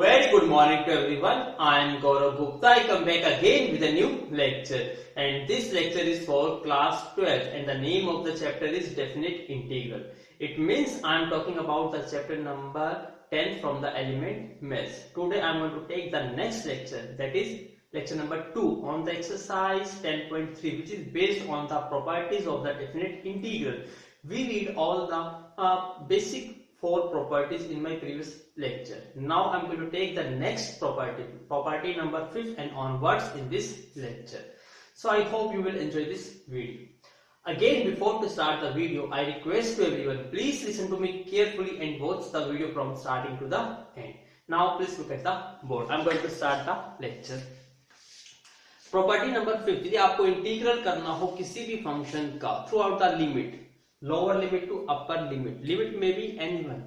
Very good morning to everyone. I am Gaurav Gupta. I come back again with a new lecture, and this lecture is for class 12 and the name of the chapter is definite integral. It means I am talking about the chapter number 10 from the element mass. Today I am going to take the next lecture, that is lecture number 2 on the exercise 10.3, which is based on the properties of the definite integral. We read all the basic 4 properties in my previous lecture. Now I am going to take the next property number 5 and onwards in this lecture. So I hope you will enjoy this video. Again, before to start the video, I request to everyone, please listen to me carefully and watch the video from starting to the end. Now please look at the board. I am going to start the lecture. Property number 5, यदि आपको integral करना हो किसी भी function का through out the limit, lower limit to upper limit, limit में भी n1,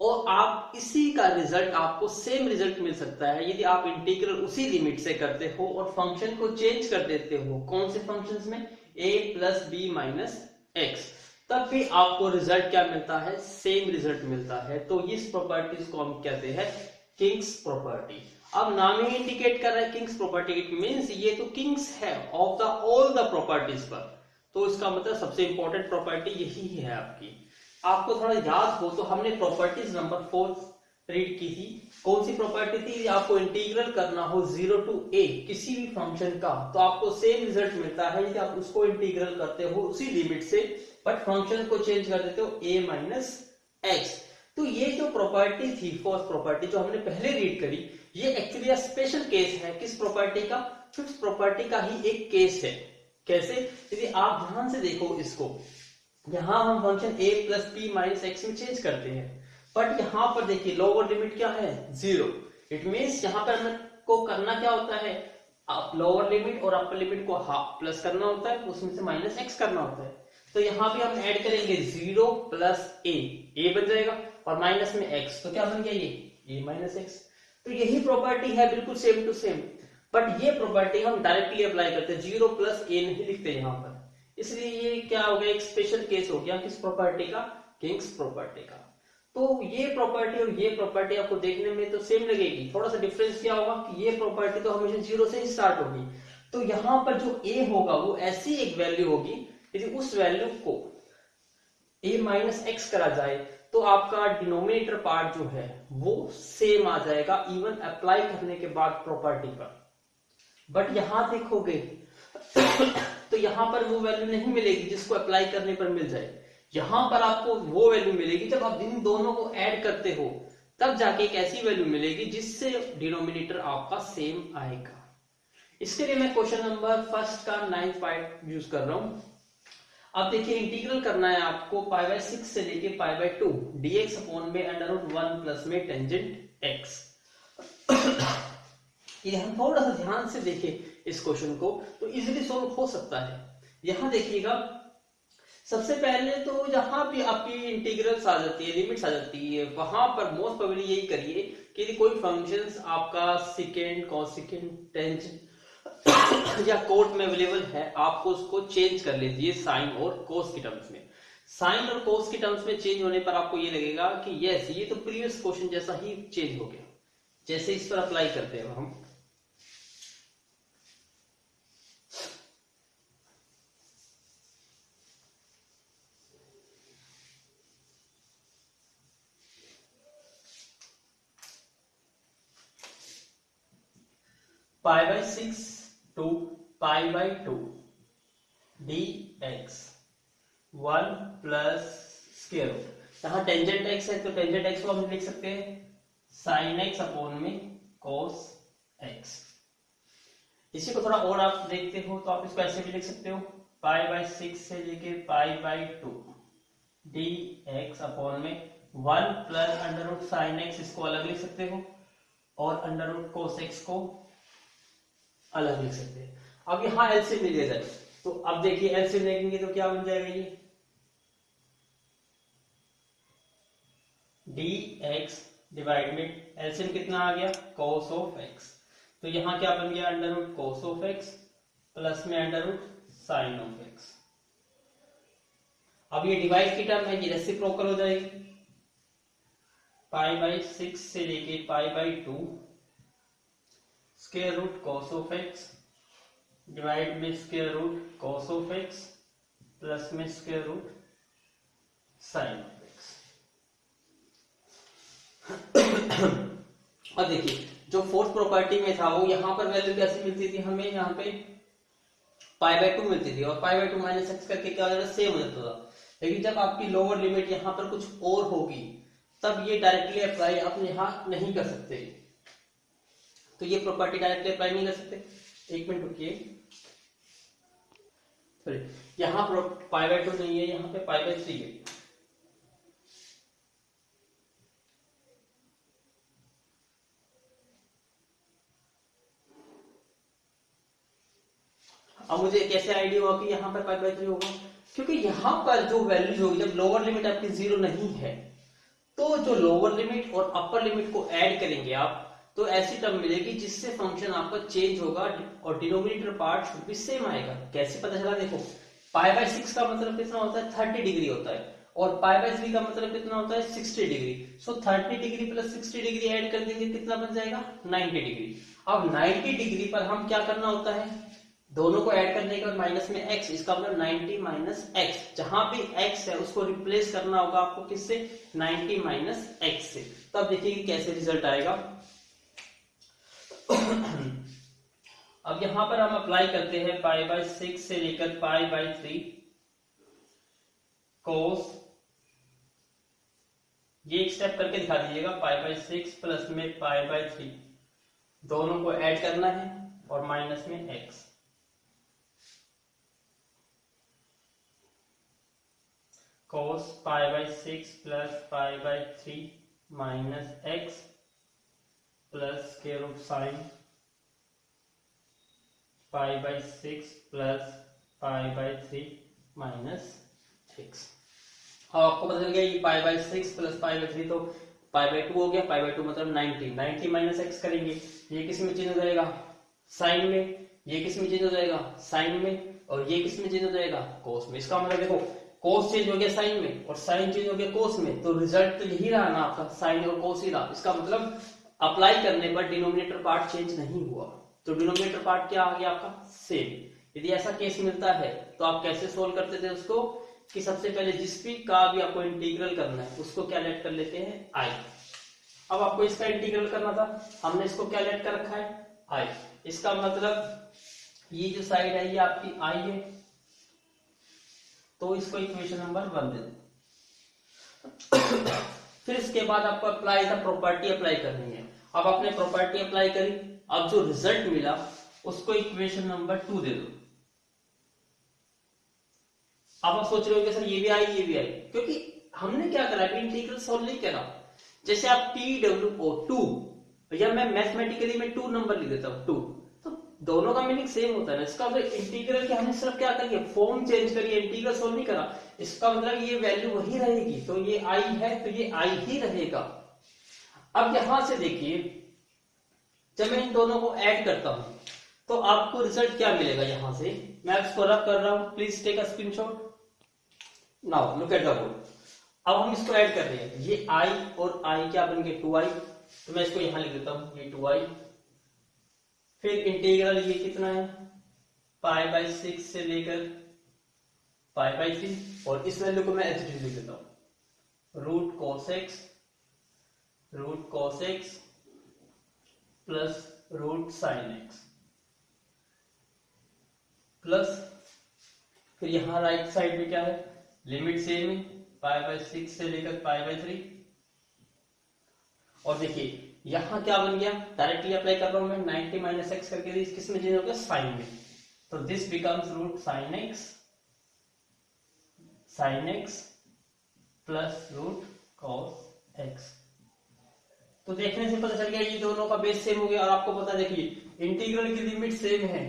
और आप इसी का रिजल्ट, आपको सेम रिजल्ट मिल सकता है यदि आप इंटीग्रल उसी लिमिट से करते हो और फंक्शन को चेंज कर देते हो। कौन से फंक्शंस में? a plus b minus x, तब भी आपको रिजल्ट क्या मिलता है? सेम रिजल्ट मिलता है। तो इस प्रॉपर्टीज को हम कहते हैं किंग्स प्रॉपर्टी। अब नाम ही इंडिकेट कर रहा है किंग्स प्रॉपर्टी, इट मींस ये तो किंग्स है of the all the properties पर, तो इसका मतलब सबसे इंपॉर्टेंट प्रॉपर्टी यही है आपकी। आपको थोड़ा याद हो तो हमने प्रॉपर्टीज नंबर 4 रीड की थी। कौन सी प्रॉपर्टी थी? आपको इंटीग्रल करना हो 0 टू a किसी भी फंक्शन का, तो आपको सेम रिजल्ट मिलता है यदि आप उसको इंटीग्रल करते हो उसी लिमिट से, बट फंक्शन को चेंज कर देते हो a माइनस एक्स। तो ये जो प्रॉपर्टी थी, फर्स्ट प्रॉपर्टी जो हमने पहले रीड करी, ये एक्चुअली स्पेशल केस है। किस प्रॉपर्टी का? फिफ्थ प्रॉपर्टी का ही एक केस है। कैसे? यदि आप ध्यान से देखो इसको, यहां हम function a plus b minus x में चेंज करते हैं, बट यहां पर देखिए लोअर लिमिट क्या है? 0। इट मींस यहां पर हमें को करना क्या होता है? आप लोअर लिमिट और अपर लिमिट को हाफ प्लस करना होता है, उसमें से माइनस एक्स करना होता है। तो यहां भी हम ऐड करेंगे 0 प्लस a बन जाएगा, और माइनस में x, तो क्या बन गया ये a माइनस एक्स। तो यही प्रॉपर्टी है, बिल्कुल सेम टू सेम, बट ये प्रॉपर्टी हम डायरेक्टली अप्लाई करते हैं, 0 प्लस a नहीं लिखते यहाँ पर। इसलिए ये क्या हो गया? एक स्पेशल केस हो गया किस प्रॉपर्टी का? किंग्स प्रॉपर्टी का। तो ये प्रॉपर्टी और ये प्रॉपर्टी आपको देखने में तो सेम लगेगी, थोड़ा सा डिफरेंस क्या होगा कि ये प्रॉपर्टी तो हमेशा 0 से ही स्टार्ट होगी, तो यहाँ पर जो a होगा वो ऐसी एक वैल्यू होगी, यदि उस वैल्यू को a माइनस एक्स करा जाए तो आपका डिनोमिनेटर पार्ट जो है वो सेम आ जाएगा इवन अप्लाई करने के बाद प्रॉपर्टी पर। बट यहां देखोगे तो यहां पर वो वैल्यू नहीं मिलेगी जिसको अप्लाई करने पर मिल जाए। यहां पर आपको वो वैल्यू मिलेगी जब आप इन दोनों को ऐड करते हो, तब जाके एक ऐसी वैल्यू मिलेगी जिससे डिनोमिनेटर आपका सेम आएगा। इसके लिए मैं क्वेश्चन नंबर फर्स्ट का 9th पार्ट यूज कर रहा हूं। अब देखिए इंटीग्रल करना है आपको π/6 से लेके π/2 dx अपॉन में √1 प्लस में टेंजेंट x। ये हम थोड़ा सा ध्यान से देखें इस क्वेश्चन को तो इजीली सॉल्व हो सकता है। यहां देखिएगा, सबसे पहले तो जहां भी आपकी इंटीग्रल्स आ जाती है, लिमिट्स आ जाती है, वहां पर मोस्ट प्रोबेबली यही करिए कि यदि कोई फंक्शंस आपका सेकेंड, कोसेकेंड, टेंजेंट या कोट में अवेलेबल है, आपको उसको चेंज कर लीजिए साइन और कोस की टर्म्स में। साइन और कोस की टर्म्स में चेंज होने पर आपको ये लगेगा कि यस, ये तो प्रीवियस क्वेश्चन जैसा ही चेंज हो गया, जैसे इस पर अप्लाई करते हैं हम। π/6 to π/2 dx 1 plus square root. यहां टेंजेंट x है तो टेंजेंट x को हम लिख सकते हैं साइन x अपॉन में cos x। इसी को थोड़ा और आप देखते हो तो आप इसको ऐसे भी लिख सकते हो, π/6 से लेके π/2 dx अपॉन में 1 प्लस √sin x, इसको अलग लिख सकते हो, और √cos x को अलग लिख सकते हैं। अब यहां एलसीएम ले लिया जाए तो अब देखिए एलसीएम लेंगे तो क्या बन जाएगा ये dx डिवाइड में एलसीएम कितना आ गया? cos of x। तो यहां क्या बन गया? √cos ऑफ x प्लस में √sin ऑफ x। अब ये डिवाइड की टर्म है, ये रेसिप्रोकल हो जाएगी, π/6 से लेके π/2 square root cos of x divide में square root cos of x plus में square root sin of x। और देखिए जो फोर्थ प्रॉपर्टी में था वो यहाँ पर वैल्यू कैसी मिलती थी हमें, यहाँ पे π/2 मिलती थी और π/2 माइनस एक्स करके क्या हो जाता सेम हो जाता था। लेकिन जब आपकी लोअर लिमिट यहाँ पर कुछ और होगी तब ये डायरेक्टली अप्लाई आप यहाँ नहीं कर सकते, तो ये प्रॉपर्टी डायरेक्टली अप्लाई नहीं कर सकते। एक मिनट रुकिए, यहाँ पर π/2 नहीं है, यहाँ पे π/3 है। अब मुझे कैसे आइडिया हुआ कि यहाँ पर π/3 होगा, क्योंकि यहाँ पर जो वैल्यूज होगी जब लोअर लिमिट आपकी 0 नहीं है तो जो लोअर लिमिट और अपर लिमिट को ऐड करेंगे आप तो ऐसी टर्म मिलेगी जिससे फंक्शन आपका चेंज होगा और denominator part should be same आएगा। कैसे पता चला, देखो π/6 का मतलब कितना होता है 30 डिग्री होता है और π/3 का मतलब कितना होता है 60 डिग्री। सो 30 डिग्री प्लस 60 डिग्री ऐड कर देंगे कितना बन जाएगा 90 डिग्री। अब 90 डिग्री पर हम क्या करना होता है, दोनों को ऐड करने के बाद माइनस में x, इसका मतलब 90 माइनस x, जहां भी x है उसको रिप्लेस करना होगा आपको किससे 90 माइनस x से। तब देखिए कि कैसे रिजल्ट आएगा। अब यहां पर हम अप्लाई करते हैं π/6 से लेकर π/3 cos, ये एक स्टेप करके दिखा दीजिएगा, π/6 प्लस में π/3 दोनों को ऐड करना है और माइनस में x, cos π/6 plus π/3 minus x plus square root sine π/6 plus π/3 minus x। अब आपको पता चल गया ये π/6 प्लस π/3 तो π/2 हो गया, π/2 मतलब 90 माइनस x करेंगे, ये किस में चेंज हो जाएगा साइन में, ये किस में चेंज हो जाएगा साइन में और ये किस में चेंज हो जाएगा कोस में। इसका मतलब देखो कोस चेंज हो गया साइन में और साइन चेंज हो गया कोस में, तो रिजल्ट तो यही रहा ना आपका, साइन और कोस ही रहा। इसका मतलब अप्लाई करने पर डिनोमिनेटर पार्ट चेंज नहीं हुआ, तो डिनोमिनेटर पार्ट क्या आ गया आपका सेम। यदि ऐसा केस मिलता है तो आप कैसे सोल्व करते थे उसको, कि सबसे पहले जिस भी का भी आपको इंटीग्रल करना है उसको क्या लेट कर लेते हैं आई। अब आपको इसका इंटीग्रल करना था, हमने इसको क्या लेट कर रखा है आई। इसका मतलब ये जो साइड है ये आपकी आई है, तो इसको इक्वेशन नंबर 1 दे दो। फिर इसके बाद आपको अप्लाई द प्रॉपर्टी अप्लाई करनी है। अब आपने प्रॉपर्टी अप्लाई करी, अब जो रिजल्ट मिला उसको इक्वेशन नंबर 2 दे दो। अब आप सोच रहे हो कि सर ये भी आई ये भी आई, क्योंकि हमने क्या करा इंटीग्रल सॉल्व नहीं करा। जैसे आप TW2 या मैं मैथमेटिकली में 2 नंबर लिख देता हूं 2, तो दोनों का मीनिंग सेम होता है ना। इसका मतलब इंटीग्रल की हमने सिर्फ क्या करी है फॉर्म चेंज करी है, इंटीग्रल सॉल्व नहीं करा। इसका मतलब ये वैल्यू वही रहेगी, तो ये आई है तो ये आई ही रहेगा। अब यहां से देखिए जब मैं इन दोनों को ऐड करता हूं तो आपको रिजल्ट क्या मिलेगा। यहां से मैं इसको रब कर रहा हूं, please take a screenshot now, look at the board. अब हम इसको ऐड कर रहे हैं, ये आई और आई क्या बन गए 2i, तो मैं इसको यहां लिख देता हूं ये 2i। फिर इंटीग्रल ये कितना है π/6 से लेकर π/3 और इस वैल्यू को मैं एज इट इज लिख देता हूं root cos x plus root sine x plus फिर यहां राइट साइड में क्या है लिमिट सेम है π/6 से लेकर π/3। और देखिए यहां क्या बन गया, डायरेक्टली अप्लाई कर रहा हूं मैं 90 माइनस एक्स करके, किस में चेंज हो गया साइन में, तो this becomes root sine x plus root cos x. तो देखने से पता चल गया ये दोनों का बेस सेम हो गया। और आपको पता देखिए इंटीग्रल की लिमिट सेम है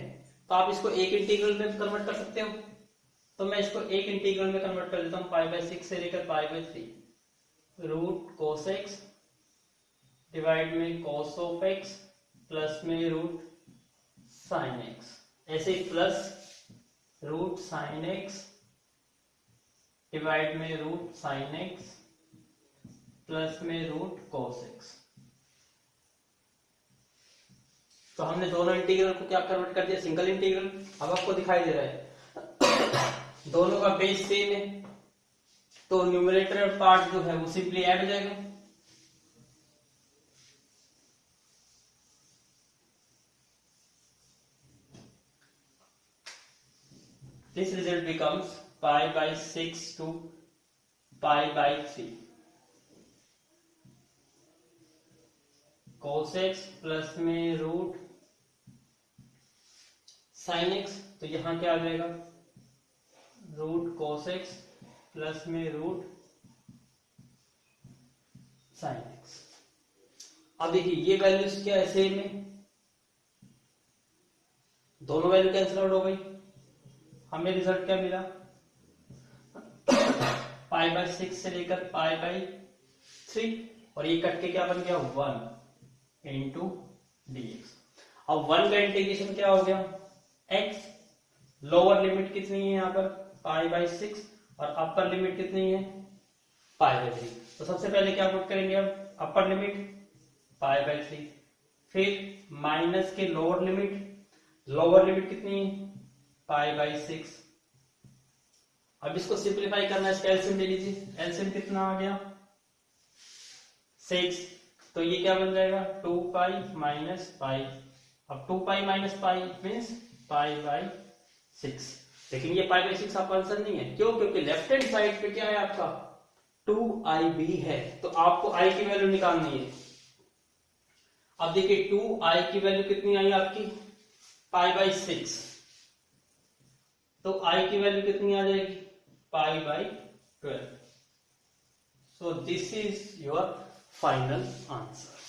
तो आप इसको एक इंटीग्रल में कन्वर्ट कर सकते हो, तो मैं इसको एक इंटीग्रल में कन्वर्ट कर देता हूं π/6 से लेकर π/3 रूट cos x डिवाइड में cos ऑफ x प्लस में रूट साइन x, ऐसे ही plus root sine x divide में रूट साइन x प्लस में रूट cos x। तो हमने दोनों इंटीग्रल को क्या कन्वर्ट कर दिया, सिंगल इंटीग्रल। अब आपको दिखाई दे रहा है दोनों का बेस सेम है, तो न्यूमरेटर पार्ट जो है वो सिंपली ऐड हो जाएगा। This result becomes pi by 6 to pi by 3 cos x plus में रूट sin x। तो यहां क्या आ जाएगा, रूट cos x प्लस में रूट sin x। अब देखिए ये वैल्यूज क्या है, सेम है, दोनों वैल्यू कैंसिल आउट हो गई। हमें रिजल्ट क्या मिला, पाई बाय 6 से लेकर पाई बाय 3, और ये कट के क्या बन गया 1 इंटू dx। अब 1 का इंटीग्रेशन क्या हो गया, x, लोअर लिमिट कितनी है यहाँ पर पाई बाय 6 और अपर लिमिट कितनी है पाई बाय 3। तो सबसे पहले क्या पुट करेंगे, अब अपर लिमिट पाई बाय 3, फिर माइनस के लोअर लिमिट कितनी है पाई बाय 6। अब इसको सिंप्लीफाई करना है, इसका एलसीएम ले लीजिए। एलसीएम कितना आ गया 6, तो ये क्या बन जाएगा 2 पाई माइनस पाई। अब 2 pi minus pi means pi by 6। लेकिन ये पाई बाय 6 आपका आंसर नहीं है, क्यों, क्योंकि लेफ्ट हैंड साइड पे क्या है आपका 2i है, तो आपको i की वैल्यू निकालनी है। अब देखिए 2i की वैल्यू कितनी आई आपकी पाई बाय 6, तो i की वैल्यू कितनी आ जाएगी pi by 12। So this is your final answer.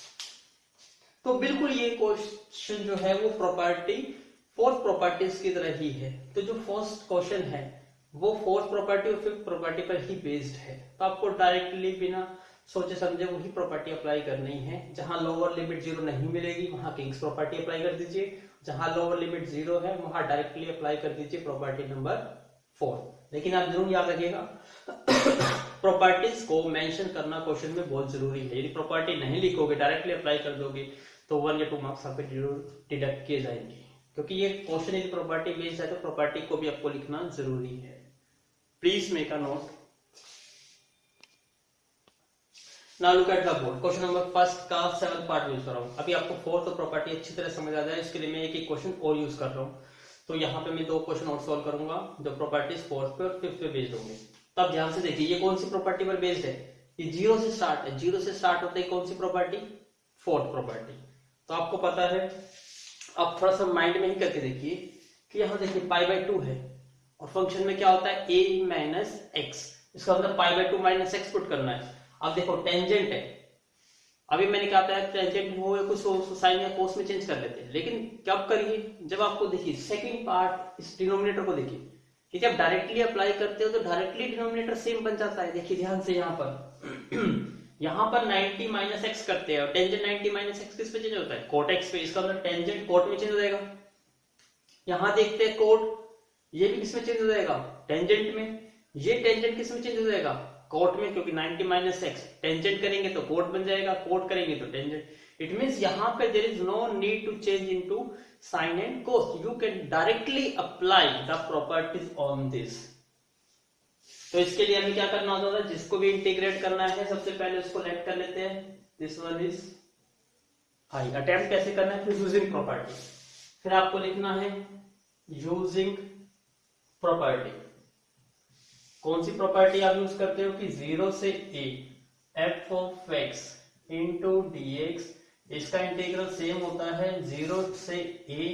तो बिल्कुल ये क्वेश्चन जो है वो प्रॉपर्टी, फोर्थ प्रॉपर्टीज की तरह ही है। तो जो फर्स्ट क्वेश्चन है वो फोर्थ प्रॉपर्टी और फिफ्थ प्रॉपर्टी पर ही बेस्ड है, तो आपको डायरेक्टली बिना सोचे समझे वही प्रॉपर्टी अप्लाई करनी है। जहां लोअर लिमिट 0 नहीं मिलेगी वहां किंग्स प्रॉपर्टी अप्लाई कर दीजिए, जहां लोअर लिमिट 0 है वहां डायरेक्टली अप्लाई कर दीजिए प्रॉपर्टी नंबर 4। लेकिन आप जरूर याद रखिएगा प्रॉपर्टीज को मेंशन करना क्वेश्चन में बहुत जरूरी है। यदि प्रॉपर्टी नहीं लिखोगे डायरेक्टली अप्लाई कर दोगे तो 1 या 2 मार्क्स आपके डिडक्ट किए जाएंगे, क्योंकि ये क्वेश्चन यदि प्रॉपर्टी बेस्ड है तो प्रॉपर्टी को भी आपको लिखना जरूरी है। Please make a note. Now look at the board. Question number first का 7th पार्ट यूज कर रहा हूं। अभी आपको फोर्थ प्रॉपर्टी अच्छी तरह समझ आ जाए इसके लिए मैं एक क्वेश्चन और यूज कर रहा हूं। तो यहाँ पे मैं 2 क्वेश्चन और सॉल्व करूंगा जो प्रॉपर्टीज फोर्थ पे और फिफ्थ पे बेस्ड होंगे। तब ध्यान से देखिए ये कौन सी प्रॉपर्टी पर बेस्ड है, ये 0 से स्टार्ट है, 0 से स्टार्ट होता है कौन सी प्रॉपर्टी, फोर्थ प्रॉपर्टी। तो आपको पता है, आप थोड़ा सा माइंड में ही करके देखिए कि यहाँ देखिए पाई बाय 2 है और फंक्शन में क्या होता है a माइनस एक्स, इसका मतलब पाई बाय 2 माइनस एक्स पुट करना है। अब देखो टेंजेंट है, अभी मैंने कहा था टेंजेंट हो कुछ साइन या कोस में चेंज कर लेते हैं, लेकिन कब करिए जब आपको देखिए सेकंड पार्ट इस डिनोमिनेटर को देखिए कि जब डायरेक्टली अप्लाई करते हो तो डायरेक्टली डिनोमिनेटर सेम बन जाता है। देखिए ध्यान से यहाँ पर 90 माइनस एक्स करते हैं और टेंजेंट 90 माइनस एक्स किस पे चेंज होता है कोट एक्स पे, इसका मतलब टेंजेंट कोट में चेंज हो जाएगा। यहाँ देखते हैं कोट, ये भी किसमें चेंज हो जाएगा टेंजेंट में, ये टेंजेंट किसमें चेंज हो जाएगा कोट में, क्योंकि 90 माइनस एक्स टेंजेंट करेंगे तो कोट बन जाएगा, कोट करेंगे तो टेंजेंट। इट मींस यहाँ पे there is no need to change into sine and cos, you can directly apply the properties on this. तो इसके लिए हमें क्या करना होता है, जिसको भी इंटीग्रेट करना है सबसे पहले उसको लेट कर लेते हैं, this one is I. Attempt कैसे करना है, यूजिंग प्रॉपर्टी, फिर आपको लिखना है यूजिंग प्रॉपर्टी। कौन सी प्रॉपर्टी आप यूज करते हो कि 0 से a f of x into dx, इसका इंटीग्रल सेम होता है 0 से a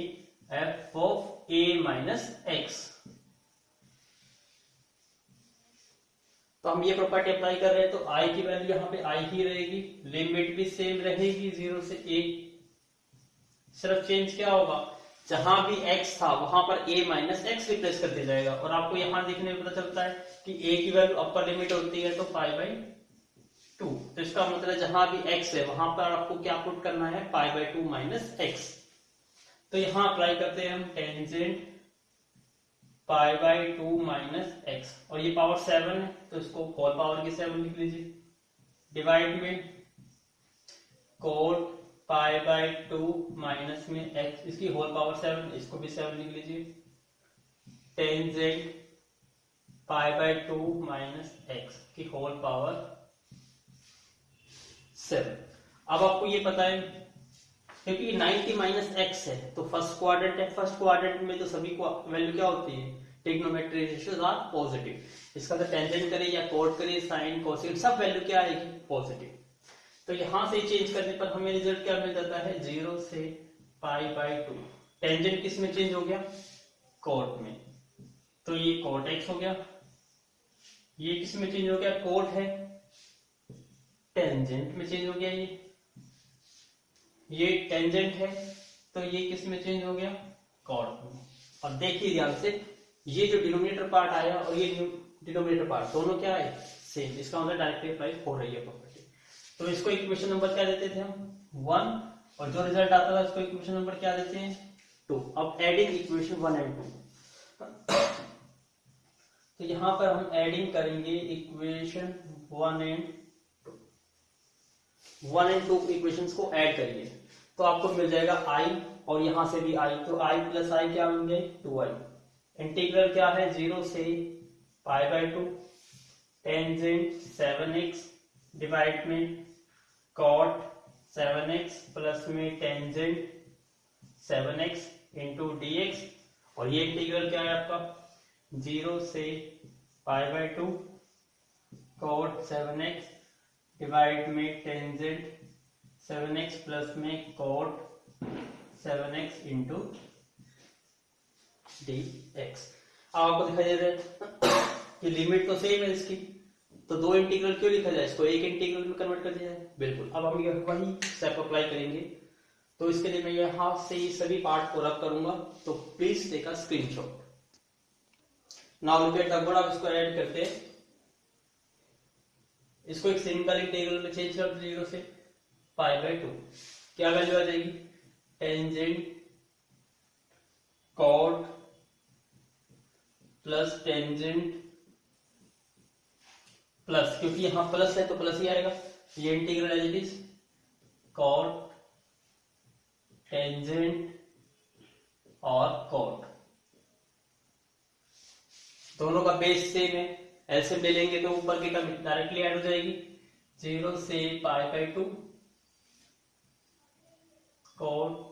f of a minus x। तो हम ये प्रॉपर्टी अप्लाई कर रहे हैं, तो i की वैल्यू यहाँ पे i ही रहेगी, लिमिट भी सेम रहेगी 0 से a, सिर्फ चेंज क्या होगा, जहां भी x था वहां पर a माइनस एक्स रिप्लेस कर दिया जाएगा। और आपको यहां देखने में पता चलता है कि a की वैल्यू अपर लिमिट होती है तो पाई बाय 2, तो इसका मतलब जहां भी x है वहां पर आपको क्या पुट करना है पाई बाय 2 माइनस एक्स। तो यहां अप्लाई करते हैं हम tangent pi by 2 minus x, और ये पावर 7 है तो इसको होल पावर की 7 लिख लीजिए। डिवाइड में cot पाई बाय 2 माइनस में x, इसकी होल पावर 7, इसको भी 7 लिख लीजिए, tangent pi by 2 minus x की होल पावर 7। अब आपको ये पता है क्योंकि 90 माइनस एक्स है तो फर्स्ट क्वाड्रेंट है, फर्स्ट क्वाड्रेंट में तो सभी को वैल्यू क्या होती है, ट्रिग्नोमेट्री रेशियोज आर पॉजिटिव। इसका तो टेंजेंट करे या कोट करे, साइन कोसेक सब वैल्यू क्या आएगी, पॉजिटिव। तो यहां से चेंज करने पर हमें रिजल्ट क्या मिल जाता है, 0 से पाई बाय 2। टेंजेंट किस में चेंज हो गया, कोट में, तो ये कोट एक्स हो गया। ये किस में चेंज हो गया, कोट है, टेंजेंट में चेंज हो गया। ये टेंजेंट है तो ये किस में चेंज हो गया, कॉट में। अब देखिए ध्यान से, ये जो डिनोमिनेटर पार्ट आया और ये डिनोमिनेटर पार्ट दोनों क्या है, सेम। इसका मतलब डायरेक्टली अप्लाई हो रही है प्रॉपर्टी। तो इसको इक्वेशन नंबर क्या देते थे हम, 1, और जो रिजल्ट आता था इसको इक्वेशन नंबर क्या देते हैं, 2। अब एडिंग इक्वेशन 1 एंड 2, तो यहां पर हम एडिंग करेंगे इक्वेशन 1 एंड 2 इक्वेशंस को ऐड करिए तो आपको मिल जाएगा i, और यहां से भी i, तो i प्लस i क्या बन गए, 2i। इंटीग्रल क्या है, 0 से pi by 2, tangent 7x divide में कॉट 7x प्लस में टेंजेंट 7x इंटू dx, और ये इंटीग्रल क्या है आपका, 0 से pi by 2 cot 7x divide में टेंजेंट 7x प्लस में कॉट 7x इंटू dx। अब आपको दिखाई दे रहा है कि लिमिट तो सेम है इसकी, तो दो इंटीग्रल क्यों लिखा जाए, इसको एक इंटीग्रल में कन्वर्ट कर दिया जाए। बिल्कुल, अब हम ये वही स्टेप अप्लाई करेंगे। तो इसके लिए मैं ये हाथ से ही सभी पार्ट को रब करूंगा, तो please take a screenshot. Now look at the board. अब इसको ऐड करते हैं, इसको एक सिंपल इंटीग्रल में चेंज कर दो, 0 से पाई बाय 2। क्या वैल्यू आ जाएगी, tangent cot plus tangent plus, क्योंकि यहां प्लस है तो प्लस ही आएगा, ये integral as it is cot tangent और कॉट, दोनों का बेस सेम है, एलसीएम ले लेंगे तो ऊपर की टर्म डायरेक्टली ऐड हो जाएगी। 0 से पाई बाय 2 कॉट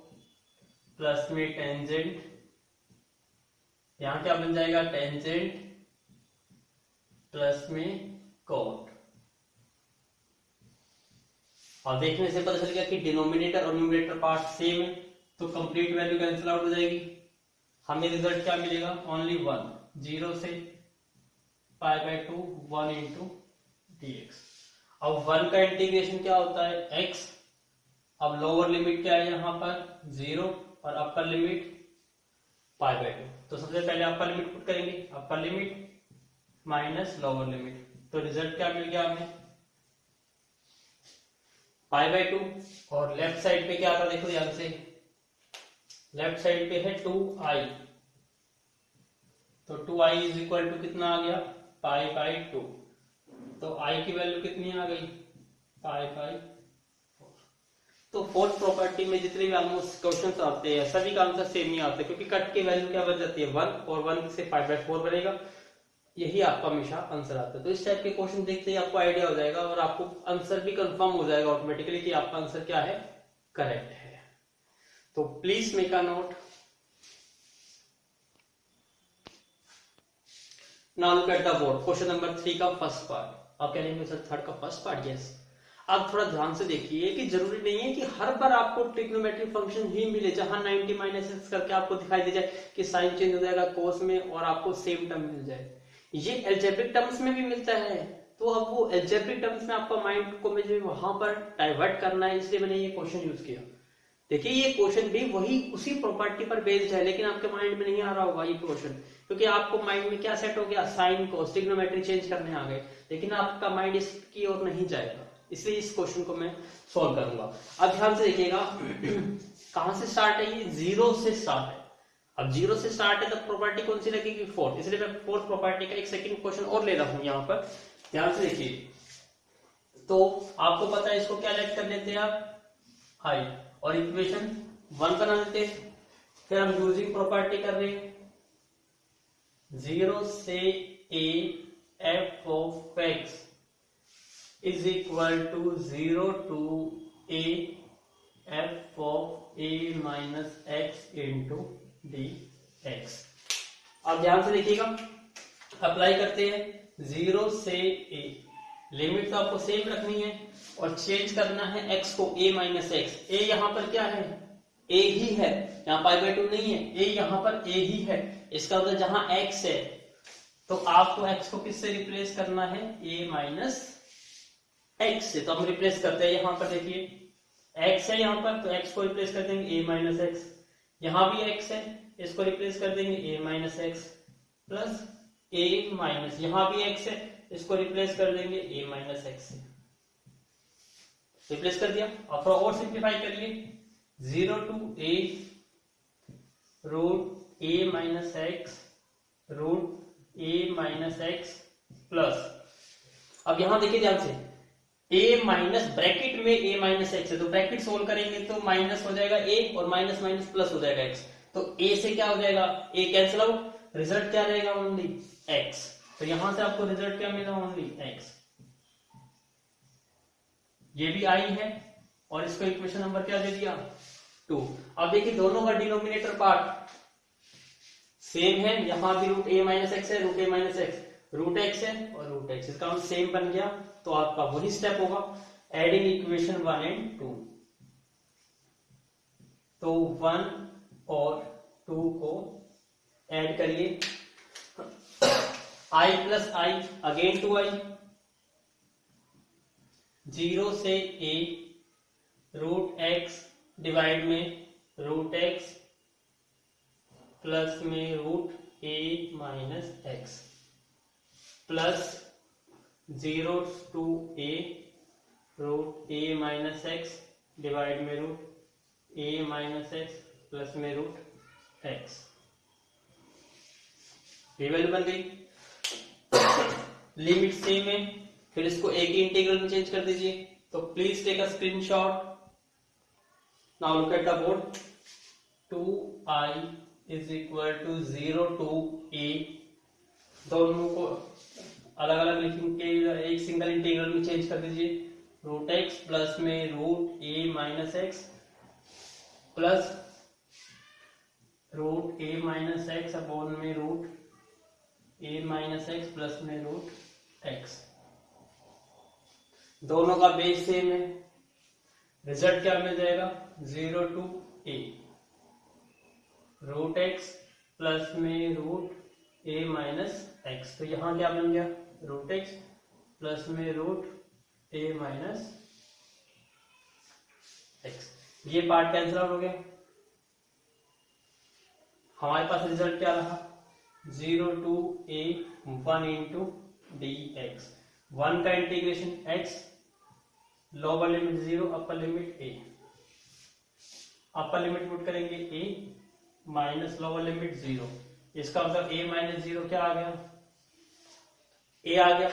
प्लस में टेंजेंट, यहां क्या बन जाएगा, टेंजेंट प्लस में कॉट। और देखने से पता चल गया कि डिनोमिनेटर और न्यूमरेटर पार्ट सेम है, तो कंप्लीट वैल्यू कैंसिल आउट हो जाएगी। हमें रिजल्ट क्या मिलेगा, ओनली 1, 0 से पाई बाय 2 1 इंटू dx। अब 1 का इंटीग्रेशन क्या होता है, x। अब लोअर लिमिट क्या है यहां पर, 0, और अपर लिमिट पाई बाय 2। तो सबसे पहले अपर लिमिट पुट करेंगे, upper limit minus lower limit, तो रिजल्ट क्या मिल गया हमें, पाई बाय 2। और लेफ्ट साइड पे क्या था, देखो ध्यान से, लेफ्ट साइड पे है 2i, तो 2i इज इक्वल टू कितना आ गया, पाई बाय 2। तो i की वैल्यू कितनी आ गई, पाई बाय 4। तो फोर्थ प्रॉपर्टी में जितने भी ऑलमोस्ट क्वेश्चंस आते हैं सभी का आंसर सेम ही आता है, क्योंकि कट की वैल्यू क्या बन जाती है, 1, और 1 से पाई बाय 4 बनेगा, यही आपका हमेशा आंसर आता है। तो इस टाइप के क्वेश्चन देखते ही आपको आइडिया हो जाएगा और आपको आंसर भी कंफर्म हो जाएगा ऑटोमेटिकली कि आपका आंसर क्या है, करेक्ट है। तो please make a note. Now look at the board, question number 3 का फर्स्ट पार्ट। आप कह रहे हैं सर थर्ड का फर्स्ट पार्ट, यस। आप थोड़ा ध्यान से देखिए कि जरूरी नहीं है कि हर बार आपको ट्रिग्नोमेट्रिक फंक्शन ही मिले, जहां 90 माइनस एक्स करके आपको दिखाई दे जाए कि साइन चेंज हो जाएगा कोस में और आपको सेम टर्म मिल जाए। ये एल्जेब्रिक टर्म्स में भी मिलता है, तो अब वो एल्जेब्रिक टर्म्स में आपका माइंड को मुझे वहां पर डाइवर्ट करना है, इसलिए मैंने ये क्वेश्चन यूज किया। देखिए ये क्वेश्चन भी वही उसी प्रॉपर्टी पर बेस्ड है, लेकिन आपके माइंड में नहीं आ रहा होगा ये क्वेश्चन, क्योंकि आपको माइंड में क्या सेट हो गया, साइन कोस ट्रिग्नोमेट्री चेंज करने आ गए, लेकिन आपका माइंड इसकी ओर नहीं जाएगा, इसलिए इस क्वेश्चन को मैं सॉल्व करूंगा। अब ध्यान से देखिएगा कहां से स्टार्ट है, ये 0 से स्टार्ट है। अब 0 से स्टार्ट है तो प्रॉपर्टी कौन सी लगेगी, फोर्थ, इसलिए मैं फोर्थ प्रॉपर्टी का एक सेकंड क्वेश्चन और ले रहा हूं यहां पर। ध्यान से देखिए, तो आपको पता है इसको क्या लेट कर लेते हैं आप आई, और इक्वेशन 1 बना लेते हैं। फिर हम यूजिंग प्रॉपर्टी कर रहे हैं 0 से a f of x is equal to 0 to a f of a minus x into dx। अब ध्यान से देखिएगा, अप्लाई करते हैं 0 से a, लिमिट तो आपको सेम रखनी है और चेंज करना है x को a माइनस एक्स। a यहाँ पर क्या है, a ही है, यहाँ π/2 नहीं है, a यहाँ पर a ही है। इसका मतलब जहां x है तो आपको x को किससे रिप्लेस करना है, a माइनस एक्स से। तो हम रिप्लेस करते हैं, यहाँ पर देखिए x है यहाँ पर, तो x को रिप्लेस कर देंगे a माइनस एक्स। यहाँ भी x है, इसको रिप्लेस कर देंगे a minus x plus a minus, यहाँ भी x है, इसको रिप्लेस कर देंगे a माइनस एक्स से। रिप्लेस कर दिया। अब थोड़ा और सिंप्लीफाई करिए, 0 to a root a minus x root a minus x plus, अब यहां देखिए ध्यान से, a माइनस ब्रैकेट में a माइनस एक्स है, तो ब्रैकेट सोल्व करेंगे तो माइनस हो जाएगा a और माइनस माइनस प्लस हो जाएगा x। तो a से क्या हो जाएगा, a कैंसिल आउट, रिजल्ट क्या रहेगा, ओनली x। तो यहां से आपको रिजल्ट क्या मिला, ओनली x। ये भी i है और इसको इक्वेशन नंबर क्या दे दिया, 2। अब देखिए दोनों का डिनोमिनेटर पार्ट सेम है, यहां भी रूट a माइनस एक्स है, root a minus x, root x है और रूट x, इसका मतलब सेम बन गया। तो आपका वही स्टेप होगा, एडिंग इक्वेशन 1 एंड 2। तो 1 और 2 को ऐड करिए, i plus i again 2i, 0 से a रूट x डिवाइड में रूट x प्लस में root a minus x plus 0 to a root a minus x divide में root a minus x plus में root x। ये value बन गई, limit same है, फिर इसको a की इंटीग्रल में चेंज कर दीजिए। तो please take a screenshot, now look at the board. 2i is equal to 0 to a, दोनों को अलग अलग लिखेंगे, एक सिंगल इंटीग्रल में चेंज कर दीजिए। रूट x प्लस में root a minus x plus root a minus x upon में root a minus x plus में रूट x। दोनों का बेस सेम है, रिजल्ट क्या मिल जाएगा, 0 to a root x plus में रूट a माइनस एक्स। तो यहां क्या बन गया, रूट x प्लस में रूट a माइनस एक्स। ये पार्ट कैंसिल आउट हो गया, हमारे पास रिजल्ट क्या रहा, 0 टू a 1 इंटू dx। 1 का integration x, lower limit 0, upper limit a, upper limit put करेंगे a माइनस लोअर लिमिट 0। इसका मतलब a माइनस 0 क्या आ गया, a आ गया।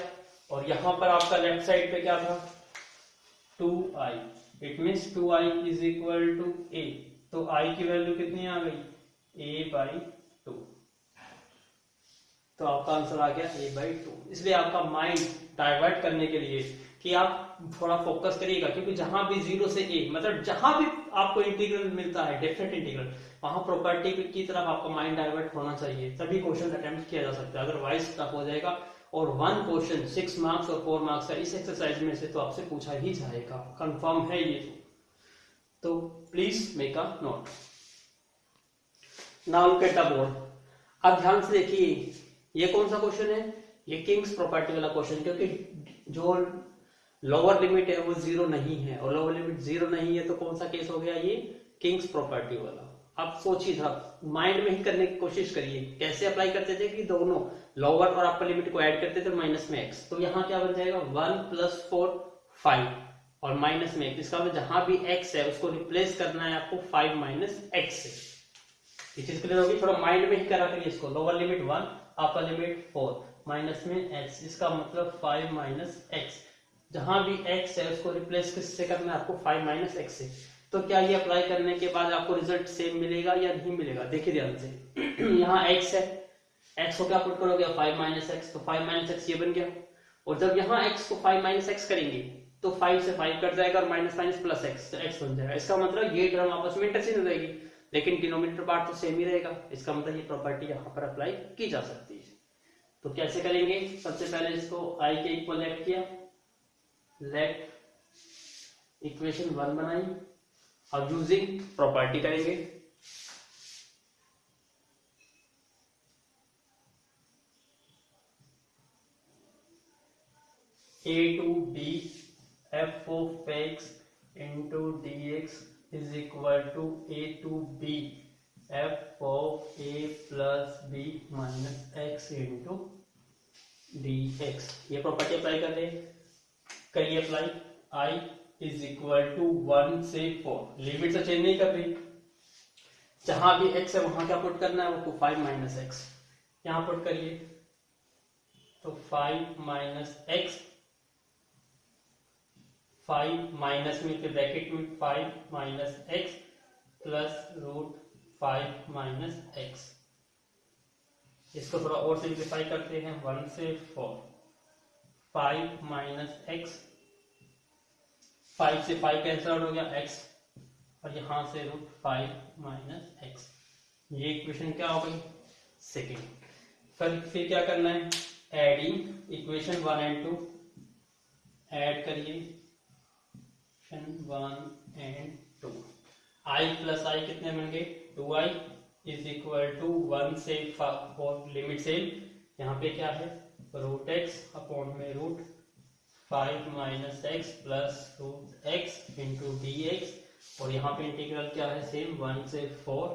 और यहां पर आपका लेफ्ट साइड पे क्या था, 2i, it means 2i is equal to a। तो i की वैल्यू कितनी आ गई, a/2। तो आपका आंसर आ गया a/2। इसलिए आपका माइंड डाइवर्ट करने के लिए कि आप थोड़ा फोकस करिएगा, क्योंकि जहां भी 0 से a, मतलब जहां भी आपको इंटीग्रल मिलता है, डेफिनेट इंटीग्रल, वहां प्रॉपर्टी की तरफ आपका माइंड डाइवर्ट होना चाहिए, तभी क्वेश्चन अटेम्प्ट किया जा सकता है। अदरवाइज टफ हो जाएगा। और 1 क्वेश्चन 6 मार्क्स और 4 मार्क्स का इस एक्सरसाइज में से तो आपसे पूछा ही जाएगा, कंफर्म है ये। तो please make a note. Now look at the board. अब ध्यान से देखिए, ये कौन सा क्वेश्चन है, ये किंग्स प्रॉपर्टी वाला क्वेश्चन, क्योंकि जो लोअर लिमिट है वो 0 नहीं है, और लोअर लिमिट 0 नहीं है तो कौन सा केस हो गया, ये किंग्स प्रॉपर्टी वाला। आप सोचिए, था माइंड में ही करने की कोशिश करिए, कैसे अप्लाई करते थे कि दोनों लोअर और अपर लिमिट को ऐड करते थे माइनस में x। तो यहाँ क्या बन जाएगा, 1 प्लस 4 5 और माइनस में x। इसका मतलब जहां भी x है उसको रिप्लेस करना है आपको 5 माइनस x से। ये चीज क्लियर होगी, थोड़ा माइंड में ही करा करिए इसको। Lower limit 1, upper limit 4, minus में x, इसका मतलब 5 माइनस x। जहां भी x है उसको रिप्लेस किससे करना है आपको 5 माइनस एक्स से। तो क्या ये अप्लाई करने के बाद आपको रिजल्ट सेम मिलेगा या नहीं मिलेगा, देखिए ध्यान से। यहाँ x है, x को क्या पुट करोगे 5 माइनस एक्स, तो 5 माइनस एक्स ये बन गया। और जब यहाँ x को 5 माइनस एक्स करेंगे तो 5 से 5 कट जाएगा और माइनस माइनस प्लस एक्स, तो x बन जाएगा। इसका मतलब ये टर्म आपस में इंटरचेंज हो जाएगी, लेकिन डिनोमिनेटर पार्ट तो सेम ही रहेगा। इसका मतलब ये प्रॉपर्टी यहाँ पर अप्लाई की जा सकती है। तो कैसे करेंगे, सबसे पहले इसको i के इक्वल लेट किया, लेट इक्वेशन 1 बनाई। अब यूजिंग प्रॉपर्टी करेंगे, a to b f of x into dx is equal to a to b f of a plus b minus x into dx। ये प्रॉपर्टी अप्लाई कर रहे हैं, करिए apply. i is equal to 1 से 4, limit से change नहीं कर रही। जहां भी x है वहां क्या पुट करना है, वो 5 माइनस एक्स यहां पुट करिए, तो 5 माइनस एक्स, 5 माइनस में फिर ब्रैकेट में 5 minus x plus root 5 minus x. इसको थोड़ा और सिंप्लीफाई करते हैं, 1 से 4, 5 माइनस एक्स, 5 से 5 कैंसिल आउट हो गया x, और यहां से रूट 5 माइनस एक्स। ये इक्वेशन क्या हो गई, सेकेंड। फिर क्या करना है, एडिंग इक्वेशन 1 एंड 2, ऐड करिए 1 एंड 2, i प्लस आई कितने बन गए 2i इज इक्वल टू 1 से 4, लिमिट सेम। यहाँ पे क्या है, रूट एक्स अपॉन में root 5 minus x plus root x into d x, और यहाँ पे इंटीग्रल क्या है सेम, 1 से 4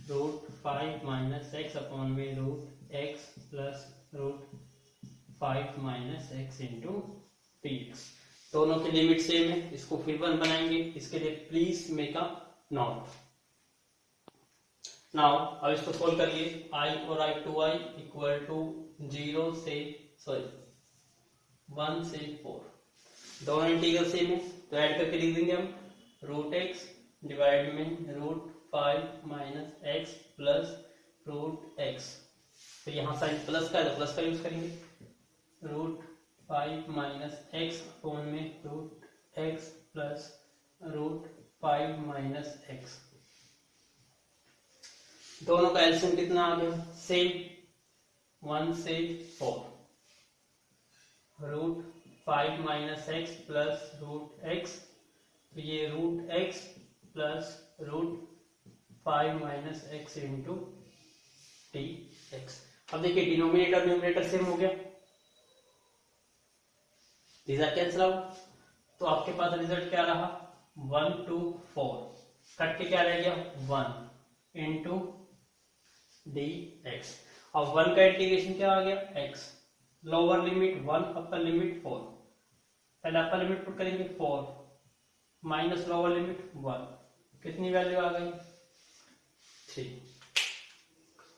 रूट 5 माइनस एक्स अपॉन में root x plus root 5 minus x into d x. दोनों की लिमिट सेम है, इसको फिर 1 बनाएंगे। इसके लिए please make a note. Now अब इसको सोल्व करिए, i और i 2i इक्वल टू 1 से 4, दोनों इंटीग्रल सेम है तो ऐड करके लिख देंगे हम, रूट एक्स डिवाइड में root 5 minus x plus root x. तो यहाँ साइन प्लस का है तो प्लस का यूज करेंगे, रूट 5 माइनस एक्स अपॉन में root x plus root 5 minus x. दोनों का एलसीएम कितना आ गया सेम, 1 से 4, root 5 minus x plus root x, तो ये root x plus root 5 minus x into d x. अब देखिए डिनोमिनेटर न्यूमरेटर सेम हो गया, दीज आर कैंसिल आउट, तो आपके पास रिजल्ट क्या रहा 1 to 4, कट के क्या रह गया 1 इंटू डी एक्स। अब 1 का इंटीग्रेशन क्या आ गया x, lower limit 1 upper limit 4, पहले अपर लिमिट पुट करेंगे 4 माइनस लोअर लिमिट 1, कितनी वैल्यू आ गई 3,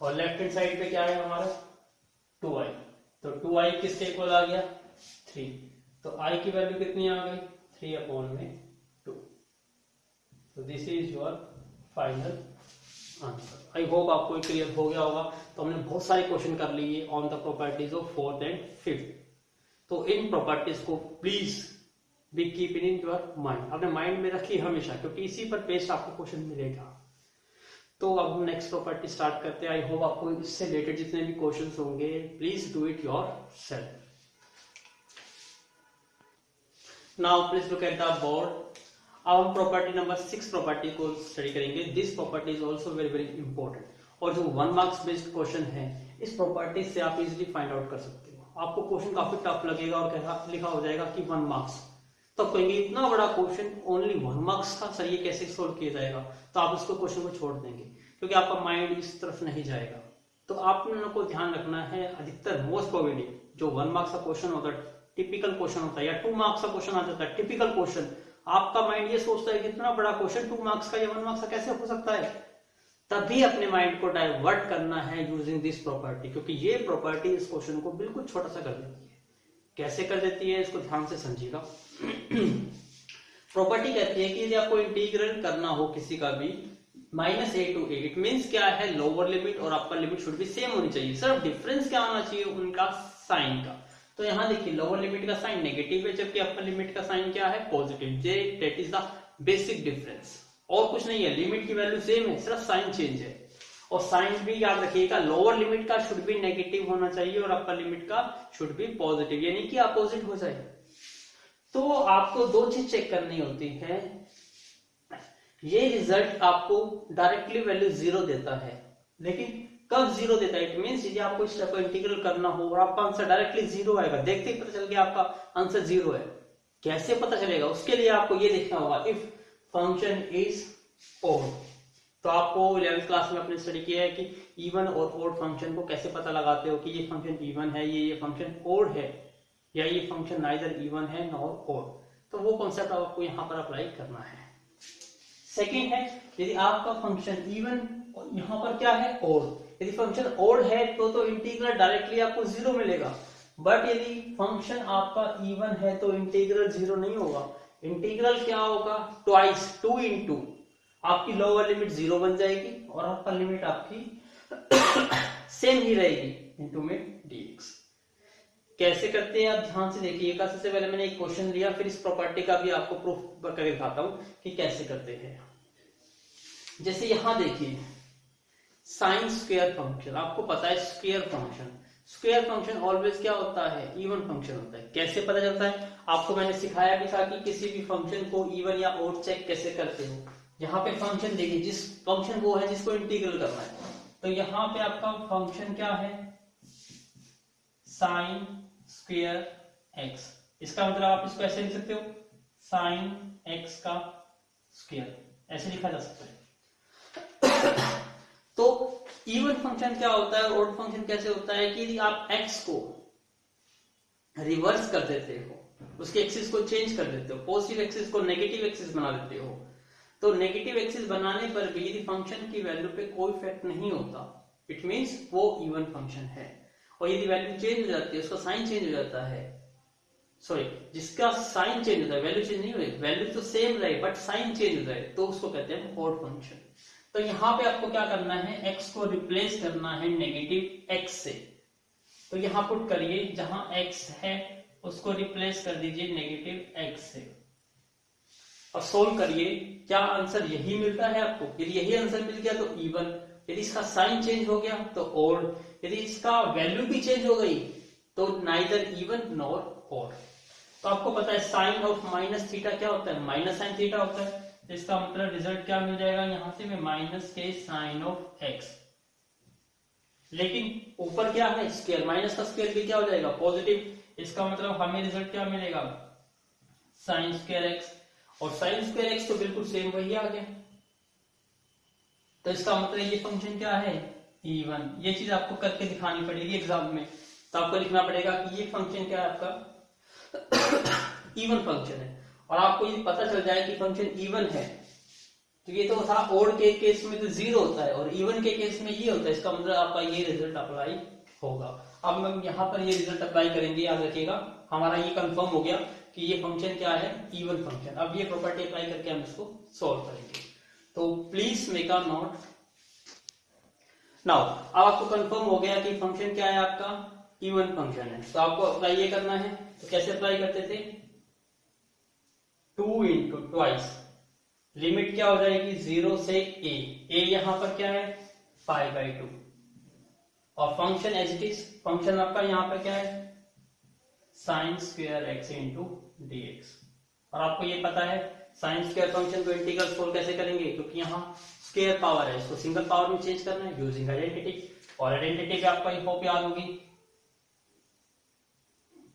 और लेफ्ट हैंड साइड पे क्या है हमारा 2i, तो 2i किसके इक्वल आ गया 3, तो i की वैल्यू कितनी आ गई 3 अपॉन में 2। तो this is your final answer. I hope आपको क्लियर हो गया होगा। तो हमने बहुत सारे क्वेश्चन कर लिए on the properties of 4th and 5th। तो इन प्रॉपर्टीज को please be keep in your mind, अपने माइंड में रखिए हमेशा, क्योंकि इसी पर बेस्ड आपको क्वेश्चन मिलेगा। तो अब हम नेक्स्ट प्रॉपर्टी स्टार्ट करते हैं। आई होप आपको इससे रिलेटेड जितने भी क्वेश्चन होंगे please do it your self. Now please look at the board. अब हम प्रॉपर्टी नंबर 6 प्रॉपर्टी को स्टडी करेंगे। This property is also very very important, और जो 1 मार्क्स बेस्ड क्वेश्चन है इस प्रॉपर्टी से आप इजीली फाइंड आउट कर सकते हो। आपको क्वेश्चन काफी टफ लगेगा और लिखा हो जाएगा कि 1 मार्क्स, तो कहेंगे इतना बड़ा क्वेश्चन ओनली 1 मार्क्स का, सर ये कैसे सोल्व किया जाएगा, तो आप उसको क्वेश्चन को छोड़ देंगे क्योंकि आपका माइंड इस तरफ नहीं जाएगा। तो आप लोगों को ध्यान रखना है, अधिकतर मोस्ट प्रोबेबली जो 1 मार्क्स का क्वेश्चन होता है टिपिकल क्वेश्चन होता है, या 2 मार्क्स का क्वेश्चन आ जाता है टिपिकल क्वेश्चन, आपका माइंड ये सोचता है कि इतना बड़ा क्वेश्चन 2 मार्क्स का या 1 मार्क्स का कैसे हो सकता है। तभी अपने माइंड को डाइवर्ट करना है यूजिंग दिस प्रॉपर्टी, क्योंकि ये प्रॉपर्टी इस क्वेश्चन को बिल्कुल छोटा सा कर देती है। कैसे कर देती है इसको ध्यान से समझिएगा। प्रॉपर्टी कहती है कि यदि आपको इंटीग्रल करना हो किसी का भी -a to a, it means क्या है, लोअर लिमिट और अपर लिमिट शुड भी सेम होनी चाहिए, सिर्फ डिफरेंस क्या होना चाहिए उनका साइन का। तो यहाँ देखिए लोअर लिमिट का साइन नेगेटिव है जबकि अपर लिमिट का साइन क्या है, positive. J that is the basic difference, और कुछ नहीं है, लिमिट की वैल्यू सेम है, सिर्फ साइन चेंज है। और साइन भी याद रखिएगा, लोअर लिमिट का शुड भी नेगेटिव होना चाहिए और अपर लिमिट का शुड भी पॉजिटिव, यानी कि अपोजिट हो जाए। तो आपको दो चीज चेक करनी होती है, ये रिजल्ट आपको डायरेक्टली वैल्यू 0 देता है, लेकिन कब 0 देता है, इट मींस यदि आपको इस टाइप का इंटीग्रल करना हो और आपका आंसर डायरेक्टली 0 आएगा, देखते ही पता चल गया आपका आंसर 0 है। कैसे पता चलेगा, उसके लिए आपको ये देखना होगा, इफ फंक्शन इज ओड। तो आपको 11th क्लास में आपने स्टडी किया है कि इवन और ओड फंक्शन को कैसे पता लगाते हो कि ये फंक्शन इवन है, ये फंक्शन ओड है, या ये फंक्शन नाइदर इवन है नॉर ओड। तो वो कॉन्सेप्ट आपको यहाँ पर अप्लाई करना है। सेकेंड है, यदि आपका फंक्शन इवन यहाँ पर क्या है, ओड, यदि फंक्शन ओड है तो इंटीग्रल डायरेक्टली आपको 0 मिलेगा, बट यदि फंक्शन आपका इवन है तो इंटीग्रल 0 नहीं होगा। इंटीग्रल क्या होगा, ट्वाइस, 2 into आपकी लोअर लिमिट 0 बन जाएगी और अपर लिमिट आपकी सेम ही रहेगी, इनटू में dx। कैसे करते हैं आप ध्यान से देखिएगा। सबसे पहले मैंने एक क्वेश्चन लिया, फिर इस प्रॉपर्टी का भी आपको प्रूफ करके दिखाता हूं कि कैसे करते हैं। जैसे यहां देखिए साइन स्क्वायर फंक्शन, आपको पता है स्क्वायर फंक्शन ऑलवेज क्या होता है, इवन फंक्शन होता है। कैसे पता चलता है, आपको मैंने सिखाया भी था कि किसी भी फंक्शन को इवन या ओड चेक कैसे करते हो। यहाँ पे फंक्शन देखिए, जिस फंक्शन वो है जिसको इंटीग्रल करना है, तो यहाँ पे आपका फंक्शन क्या है, साइन स्क्वायर एक्स। इसका मतलब आप इसको ऐसे लिख सकते हो, साइन एक्स का स्क्वायर, ऐसे लिखा जा सकता है। तो इवन फंक्शन क्या होता है, ओड फंक्शन कैसे होता है कि यदि आप x को रिवर्स कर देते हो, उसके एक्सिस को चेंज कर देते हो, पॉजिटिव एक्सिस को नेगेटिव एक्सिस बना देते हो, तो नेगेटिव एक्सिस बनाने पर भी यदि फंक्शन की वैल्यू पे कोई इफेक्ट नहीं होता, इट मींस वो इवन फंक्शन है। और यदि वैल्यू चेंज हो जाती है, उसका साइन चेंज हो जाता है, सॉरी जिसका साइन चेंज होता है, वैल्यू चेंज नहीं हुई, वैल्यू तो सेम रहे बट साइन चेंज हो जाए, तो उसको कहते हैं ऑड फंक्शन। तो यहाँ पे आपको क्या करना है, x को रिप्लेस करना है नेगेटिव x से। तो यहाँ पुट करिए, जहां x है उसको रिप्लेस कर दीजिए नेगेटिव x से और सोल्व करिए। क्या आंसर यही मिलता है आपको, यदि यही आंसर मिल गया तो इवन, यदि इसका साइन चेंज हो गया तो ओड, यदि इसका वैल्यू भी चेंज हो गई तो नाइदर इवन नॉर ओड। तो आपको पता है साइन ऑफ माइनस थीटा क्या होता है, माइनस साइन थीटा होता है। तो इसका मतलब रिजल्ट क्या मिल जाएगा, यहां से में माइनस के साइन ऑफ एक्स, लेकिन ऊपर क्या है स्क्वायर, माइनस का स्क्वायर भी क्या हो जाएगा, पॉजिटिव। इसका मतलब हमें रिजल्ट क्या मिलेगा, साइन स्क्वायर एक्स, और साइन स्क्वायर एक्स तो बिल्कुल सेम वही आ गया। तो इसका मतलब ये फंक्शन क्या है, इवन। ये चीज आपको करके दिखानी पड़ेगी एग्जाम में। तो आपको लिखना पड़ेगा कि ये फंक्शन क्या है, आपका इवन फंक्शन है। और आपको ये पता चल जाए कि फंक्शन इवन है, तो ये तो था ओड के केस में तो 0 होता है और इवन के केस में ये होता है, इसका मतलब आपका ये रिजल्ट अप्लाई होगा। अब हम यहाँ पर ये रिजल्ट अप्लाई करेंगे, याद रखिएगा हमारा ये कंफर्म हो गया कि ये फंक्शन क्या है, इवन फंक्शन। अब ये प्रॉपर्टी अप्लाई करके हम इसको सॉल्व करेंगे। तो please make a note now. अब आपको कंफर्म हो गया कि फंक्शन क्या है, आपका इवन फंक्शन है। तो आपको अप्लाई ये करना है, तो कैसे अप्लाई करते थे, 2 into ट्वाइस, लिमिट क्या हो जाएगी 0 से a यहां पर क्या है π/2, और function as it is, function आपका यहां पर क्या है sine square x into dx। और आपको ये पता है साइन स्क्वायर फंक्शन को इंटीग्रल सोल्व कैसे करेंगे, क्योंकि यहाँ स्क्वायर पावर है, इसको सिंगल पावर में चेंज करना है यूजिंग आइडेंटिटी। और आइडेंटिटी भी आपको होप याद होगी,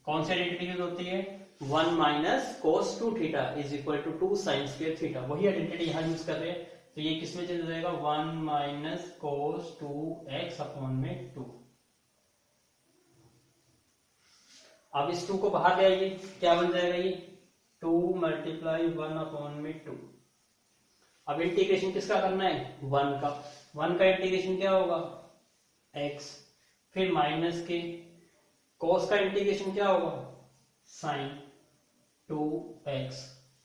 कौन सी आइडेंटिटी यूज होती है, 1 minus cos 2 theta is equal to 2 sine square theta, वही आइडेंटिटी यहाँ यूज कर रहे हैं। तो ये किस में चेंज हो जाएगा, 1 माइनस cos 2x अपॉन में 2। अब इस 2 को बाहर ले आइए, क्या बन जाएगा ये 2 मल्टीप्लाई 1 अपॉन में 2। अब इंटीग्रेशन किसका करना है, 1 का। 1 का इंटीग्रेशन क्या होगा x, फिर माइनस के cos का इंटीग्रेशन क्या होगा साइन 2x,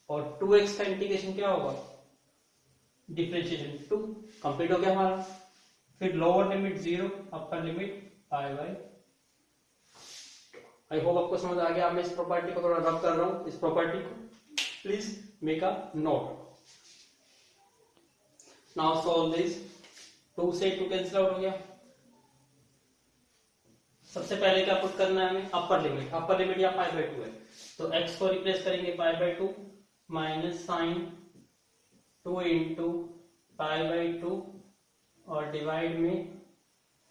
और 2x का इंटीग्रेशन क्या होगा, डिफरेंशिएशन 2, कंप्लीट हो गया हमारा। फिर lower limit 0, upper limit pi by. I hope आपको समझ आ गया। मैं इस प्रॉपर्टी को थोड़ा रब कर रहा हूं, इस प्रॉपर्टी को please make a note. Now solve this. 2 से 2 कैंसिल आउट हो गया। सबसे पहले क्या पुट करना है हमें, अपर लिमिट। अपर लिमिट या पाई बाई 2 है, तो x को रिप्लेस करेंगे pi by 2 minus sine 2 into pi by 2 और डिवाइड में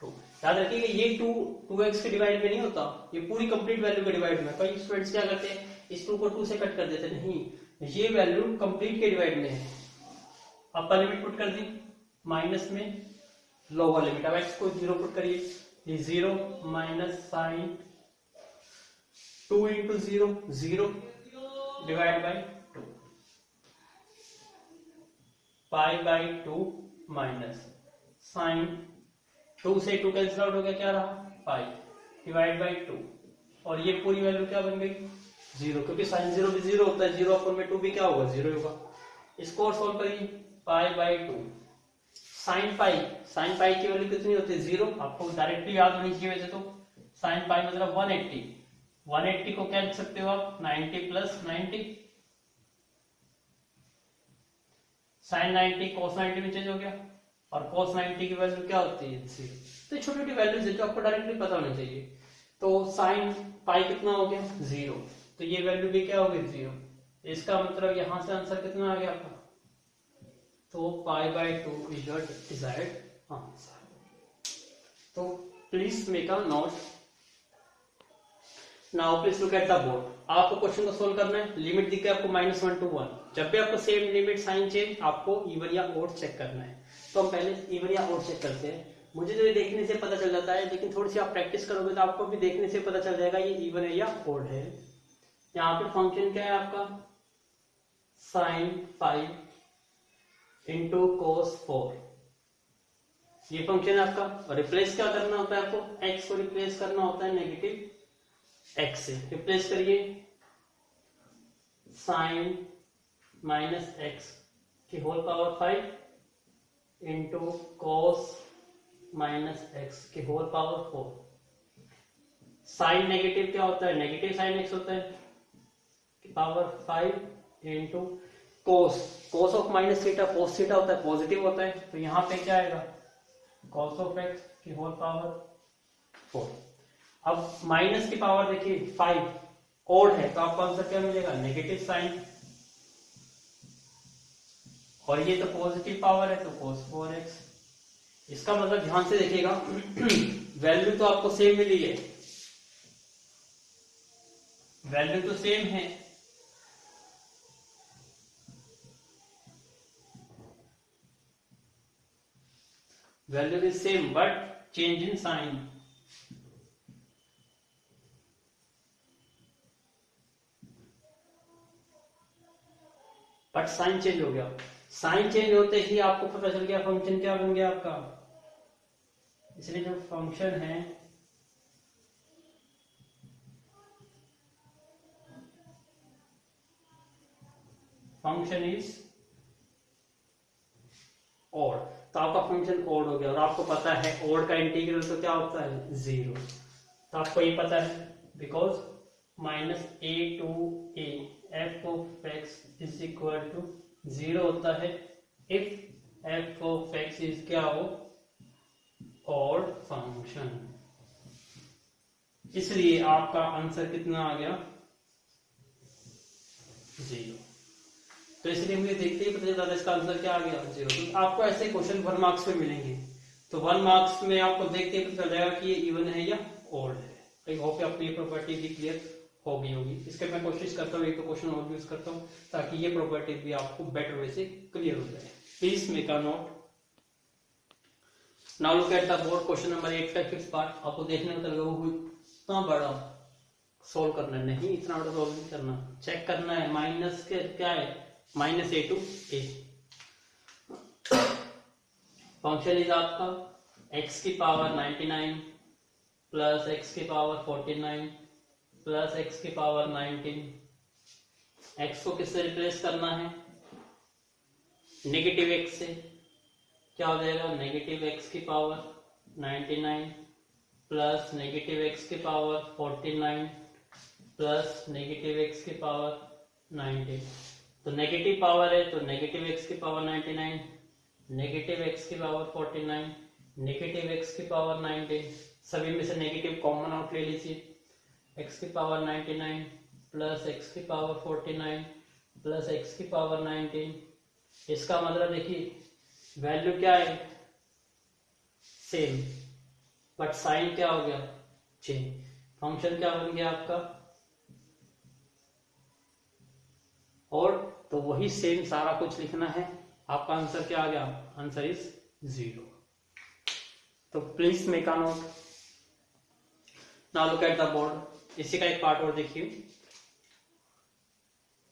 2। याद रखिएगा ये 2x के डिवाइड में नहीं होता, ये पूरी कंप्लीट वैल्यू के डिवाइड में। कई स्टूडेंट्स क्या करते हैं, इस 2 को 2 से कट कर देते, नहीं, ये वैल्यू कंप्लीट के डिवाइड में है। अपर लिमिट पुट कर दी माइनस में लोअर लिमिट। अब x को 0 पुट करिए, ये 0 minus sine 2 into 0 0 divide by 2 pi by 2 minus sine 2 से 2 कैंसिल आउट हो गया, क्या रहा पाई डिवाइड बाई 2, और ये पूरी वैल्यू क्या बन गई 0, क्योंकि साइन 0 भी 0 होता है, 0 अपन में 2 भी क्या होगा 0 होगा। इसको और सॉल्व करिए, पाई बाई 2 साइन पाई की वैल्यू कितनी होती है 0, आपको डायरेक्टली याद होनी चाहिए वैसे तो। साइन पाई मतलब 180 को क्या लिख सकते हो आप, 90 प्लस 90, साइन 90 कोस 90 में चेंज हो गया, और कोस 90 की वैल्यू क्या होती है 0। तो छोटी छोटी वैल्यूज है जो आपको डायरेक्टली पता होनी चाहिए। तो साइन पाई कितना हो गया 0, तो ये वैल्यू भी क्या होगी 0। इसका मतलब यहां से आंसर कितना आ गया आपका, तो pi by 2 is your desired answer. तो please make a note. Now please look at the board. आपको क्वेश्चन को सोल्व करना है, लिमिट दिख है आपको -1 to 1। जब भी आपको सेम लिमिट साइन चेंज, आपको इवन या ओड चेक करना है। तो हम पहले इवन या ओड चेक करते हैं। मुझे तो ये देखने से पता चल जाता है, लेकिन थोड़ी सी आप प्रैक्टिस करोगे तो आपको भी देखने से पता चल जाएगा ये इवन है या ओड है। यहाँ पे फंक्शन क्या है आपका, साइन पाई इंटू कोस 4, ये फंक्शन है आपका। और रिप्लेस क्या करना होता है आपको, x को रिप्लेस करना होता है नेगेटिव x से। रिप्लेस करिए, साइन माइनस x की whole power 5 into cos minus x की होल पावर 4। साइन नेगेटिव क्या होता है, नेगेटिव साइन x होता है, power 5 into cos of minus theta, cos theta होता है पॉजिटिव होता है, तो यहाँ पे क्या आएगा कॉस ऑफ x की होल पावर 4। अब माइनस की पावर देखिए 5 ओड है, तो आपको आंसर क्या मिलेगा नेगेटिव साइन, और ये तो पॉजिटिव पावर है तो cos 4x। इसका मतलब ध्यान से देखिएगा वैल्यू तो आपको सेम मिली है, वैल्यू तो सेम है, value is same but change in sign. But sign change हो गया। साइन चेंज होते ही आपको पता चल गया फंक्शन क्या बन गया आपका। इसलिए जो फंक्शन है फंक्शन इज ओड, तो आपका फंक्शन ओड हो गया। और आपको पता है ओड का इंटीग्रल तो क्या होता है 0, तो आपको ये पता है because -a to a f of x is equal to 0 होता है if f of x is क्या हो ऑड फंक्शन। इसलिए आपका आंसर कितना आ गया 0। तो इसलिए मुझे देखते ही पता चलता था इसका आंसर क्या आ गया 0। तो आपको ऐसे क्वेश्चन 1 मार्क्स पे मिलेंगे, तो 1 मार्क्स में आपको देखते ही पता चल जाएगा कि ये इवन है या ऑड है। आई होप आपको ये प्रॉपर्टी भी क्लियर होगी। इसके मैं कोशिश करता हूँ एक तो क्वेश्चन और यूज करता हूँ ताकि ये प्रॉपर्टी भी आपको बेटर वे से क्लियर हो जाए। Please make a note. Now look at the board. Question number 8 का फिफ्थ पार्ट। आपको देखने में लगा वो इतना बड़ा सोल्व करना है, नहीं इतना बड़ा सोल्व नहीं करना, चेक करना है माइनस के क्या है -a to a। Function is आपका x की पावर 99 प्लस x की पावर 49 प्लस एक्स की पावर 19। एक्स को किससे रिप्लेस करना है? नेगेटिव एक्स से। क्या हो जाएगा? नेगेटिव एक्स की पावर 99 प्लस नेगेटिव एक्स की पावर 49 प्लस नेगेटिव एक्स की पावर 90। तो नेगेटिव पावर है तो नेगेटिव एक्स की पावर 99, नेगेटिव एक्स की पावर 49, नेगेटिव एक्स की पावर 90, सभी में से नेगेटिव कॉमन आउट ले लीजिए। एक्स की पावर 99 प्लस एक्स की पावर 49 प्लस एक्स की पावर 19। इसका मतलब देखिए वैल्यू क्या है? सेम, बट साइन क्या हो गया? चेंज। फंक्शन क्या बन गया आपका? और तो वही सेम सारा कुछ लिखना है। आपका आंसर क्या आ गया? Answer is 0। तो please make a note. Now look at the board. इसी का एक पार्ट और देखिए।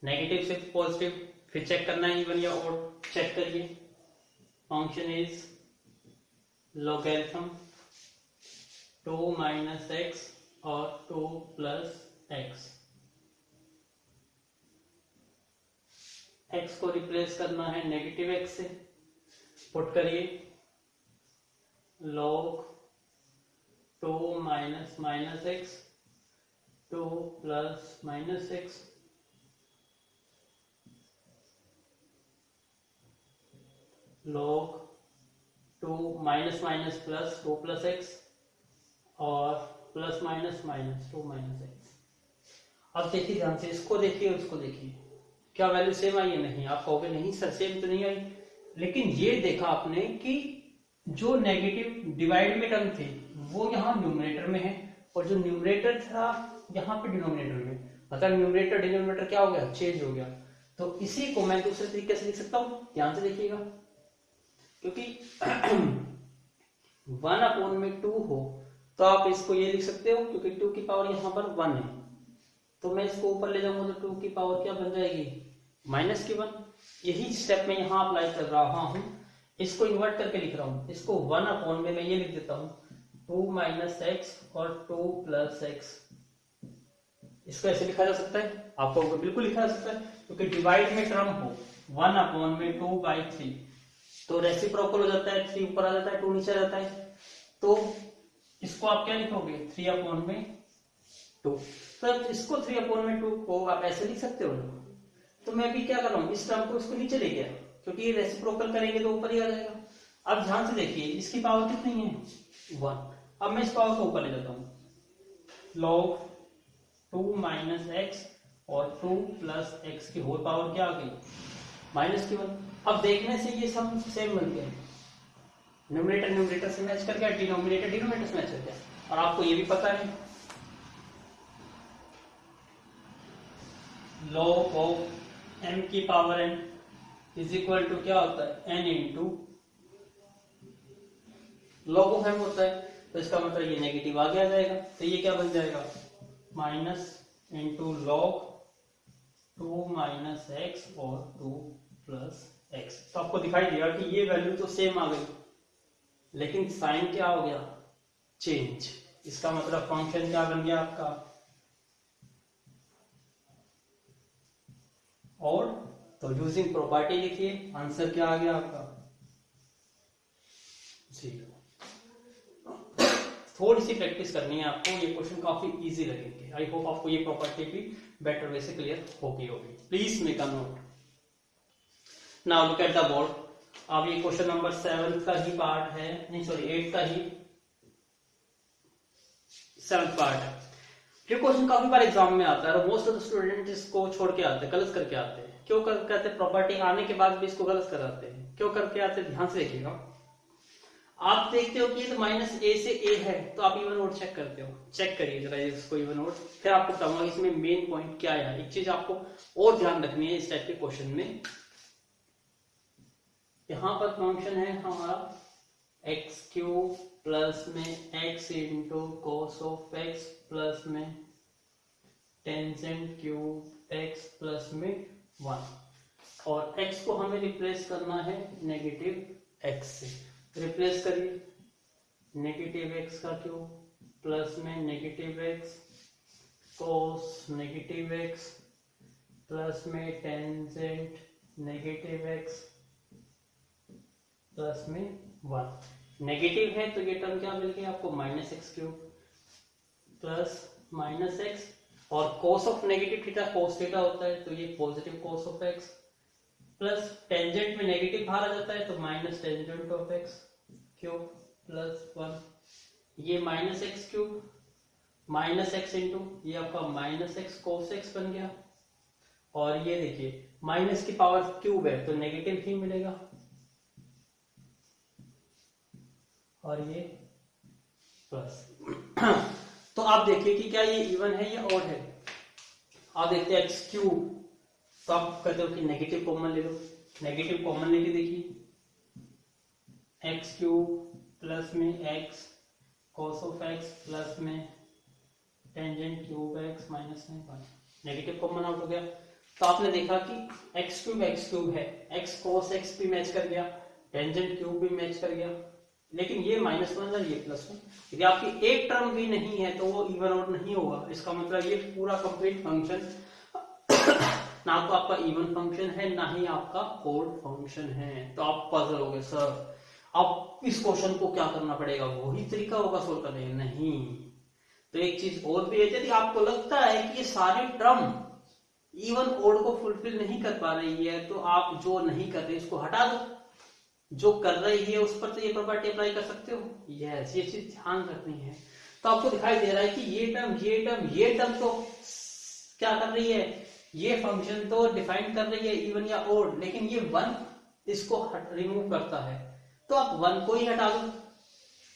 नेगेटिव से पॉजिटिव फिर चेक करना है, इवन या और चेक करिए। Function is logarithm 2 minus x और 2 प्लस एक्स। एक्स को रिप्लेस करना है नेगेटिव एक्स से। पुट करिए log 2 minus minus x 2 plus minus x log 2 minus minus plus 2 plus x और plus minus minus 2 minus x. अब देखिए ध्यान से, इसको देखिए और इसको देखिए, क्या वैल्यू सेम आई है? नहीं। आप कहोगे नहीं सर सेम तो नहीं आई, लेकिन ये देखा आपने कि जो नेगेटिव डिवाइड में टर्म थे वो यहाँ न्यूमरेटर में है और जो न्यूमरेटर था यहाँ पे डिनोमिनेटर में। मतलब न्यूमरेटर डिनोमिनेटर क्या हो गया? चेंज हो गया। तो इसी को मैं दूसरे तरीके से लिख सकता हूँ, ध्यान से देखिएगा। क्योंकि 1/2 हो तो आप इसको ये लिख सकते हो, क्योंकि 2 की पावर यहाँ पर 1 है तो मैं इसको ऊपर ले जाऊंगा तो 2 की पावर क्या बन जाएगी? माइनस की 1। यही स्टेप मैं यहाँ अप्लाई कर रहा हूँ। इसको इन्वर्ट करके लिख रहा हूँ। इसको 1/में मैं ये लिख देता हूँ 2 माइनस एक्स और 2 प्लस एक्स। इसको ऐसे लिखा जा सकता है, आपको बिल्कुल लिखा जा सकता है, क्योंकि डिवाइड में टर्म हो 1/2/3 तो रेसिप्रोकल हो जाता है, 3 ऊपर आ जाता है 2 नीचे आ जाता है। तो इसको आप क्या लिखोगे? 3/2। तो इसको 3/2 को आप ऐसे लिख सकते हो। तो मैं भी क्या कर रहा हूँ, इस टर्म को इसको नीचे ले गया, क्योंकि ये रेसिप्रोकल करेंगे तो ऊपर ही आ जाएगा। अब ध्यान से देखिए, इसकी पावर कितनी है? 1। अब मैं इस पावर को ऊपर ले जाता हूँ। log 2 माइनस एक्स और 2 प्लस एक्स की होल पावर क्या आ गई? माइनस की 1। अब देखने से ये सब सेम बन गए, न्यूमरेटर न्यूमरेटर से मैच कर गया, डिनोमिनेटर डिनोमिनेटर से मैच कर गया। और आपको ये भी पता है log ऑफ m की power n is equal to क्या होता है? n into log of m होता है। तो इसका मतलब ये नेगेटिव आगे आ जाएगा, तो ये क्या बन जाएगा? Minus into log 2 minus x और 2 प्लस एक्स। तो आपको दिखाई दिया कि ये वैल्यू तो सेम आ गई, लेकिन साइन क्या हो गया? चेंज। इसका मतलब फंक्शन क्या बन गया आपका? और तो यूजिंग प्रॉपर्टी लिखिए, आंसर क्या आ गया आपका? 0। थोड़ी सी प्रैक्टिस करनी है आपको, ये क्वेश्चन काफी इजी लगेंगे। आई होप आपको ये प्रॉपर्टी भी बेटर वे से क्लियर होगी। Please make a note. Now look at the board. अब ये क्वेश्चन नंबर 7 का ही पार्ट है, नहीं सॉरी 8 का ही 7th पार्ट है। ये क्वेश्चन काफी बार एग्जाम में आता है और मोस्ट ऑफ द स्टूडेंट इसको छोड़ के आते हैं, गलत करके आते हैं। क्यों करते हैं? प्रॉपर्टी आने के बाद भी इसको गलत कराते हैं। क्यों करके आते हैं? ध्यान से देखिएगा। आप देखते हो कि ये माइनस ए से ए है तो आप इवन ओड चेक करते हो। चेक करिए जरा इसको इवन ओड, फिर आपको बताऊंगा इसमें मेन पॉइंट क्या है। एक चीज आपको और ध्यान रखनी है इस टाइप के क्वेश्चन में। यहां पर फंक्शन है हमारा एक्स क्यूब प्लस में x into cos of x plus में टेंजेंट क्यूब एक्स प्लस में 1 और x को हमें रिप्लेस करना है नेगेटिव x से। रिप्लेस करिए नेगेटिव x का क्यूब प्लस में नेगेटिव x कोस नेगेटिव एक्स प्लस में टेंजेंट नेगेटिव एक्स प्लस में 1। नेगेटिव है तो ये टर्म क्या मिल गया आपको, minus x cube plus minus x, और cos of negative theta cos theta होता है तो ये positive cos of x, plus tangent में नेगेटिव बाहर आ जाता है तो minus tangent of x cube plus 1। ये minus x cube minus x into ये आपका माइनस एक्स कोस एक्स बन गया, और ये देखिए माइनस की पावर क्यूब है तो नेगेटिव ही मिलेगा, और ये प्लस। तो आप देखिए कि क्या ये इवन है या ऑड है। आप देखते हैं एक्स क्यूब, तो आप कहते हो कि नेगेटिव कॉमन ले लो, नेगेटिव कॉमन लेके देखिए, एक्स क्यूब प्लस में x cos of x plus में टेंजेंट क्यूब एक्स माइनस में 1, नेगेटिव कॉमन आउट हो गया। तो आपने देखा कि एक्स क्यूब है, एक्स कॉस एक्स भी मैच कर गया, टेंजेंट क्यूब भी मैच कर गया, लेकिन ये -1 और ये +1। यदि आपकी एक टर्म भी नहीं है तो वो इवन आउट नहीं होगा। इसका मतलब ये पूरा कंप्लीट फंक्शन ना तो आपका इवन फंक्शन है ना ही आपका ऑड फंक्शन है। तो आप पजल हो गए सर, अब इस क्वेश्चन को क्या करना पड़ेगा, वही तरीका होगा सोल्व करने का? नहीं। तो एक चीज और भी है, यदि आपको लगता है कि ये सारी टर्म इवन ऑड को फुलफिल नहीं कर पा रही है तो आप जो नहीं कर रहे इसको हटा दो, जो कर रही है उस पर तो ये प्रॉपर्टी अप्लाई कर सकते हो। यस, ये चीज ध्यान रखनी है। तो आपको दिखाई दे रहा है कि ये टर्म तो क्या कर रही है, ये फंक्शन तो डिफाइन कर रही है इवन या ऑड, लेकिन ये 1 इसको रिमूव करता है, तो आप 1 को ही हटा दो।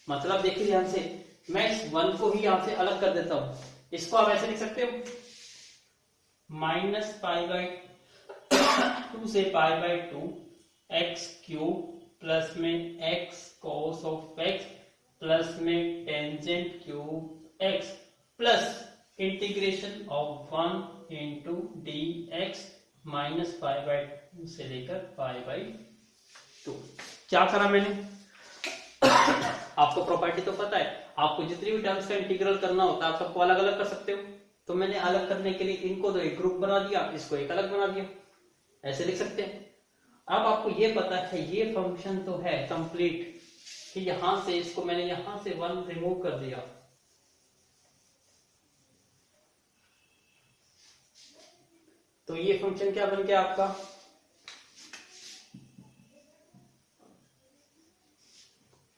मतलब देखिए ध्यान से, मैं इस 1 को ही यहां से अलग कर देता हूं। इसको आप ऐसे लिख सकते हो, -π/2 से π/2 एक्स क्यूब प्लस में x cos of x plus में tangent cube x plus integration of 1 into d x -π/2 से लेकर π/2। क्या करा मैंने? आपको प्रॉपर्टी तो पता है, आपको जितनी भी टर्म्स का इंटीग्रल करना होता है आप सबको अलग अलग कर सकते हो। तो मैंने अलग करने के लिए इनको तो एक ग्रुप बना दिया, इसको एक अलग बना दिया, ऐसे लिख सकते हैं। अब आपको ये पता है ये फंक्शन तो है कंप्लीट कि यहां से इसको मैंने यहां से 1 रिमूव कर दिया, तो ये फंक्शन क्या बन गया आपका,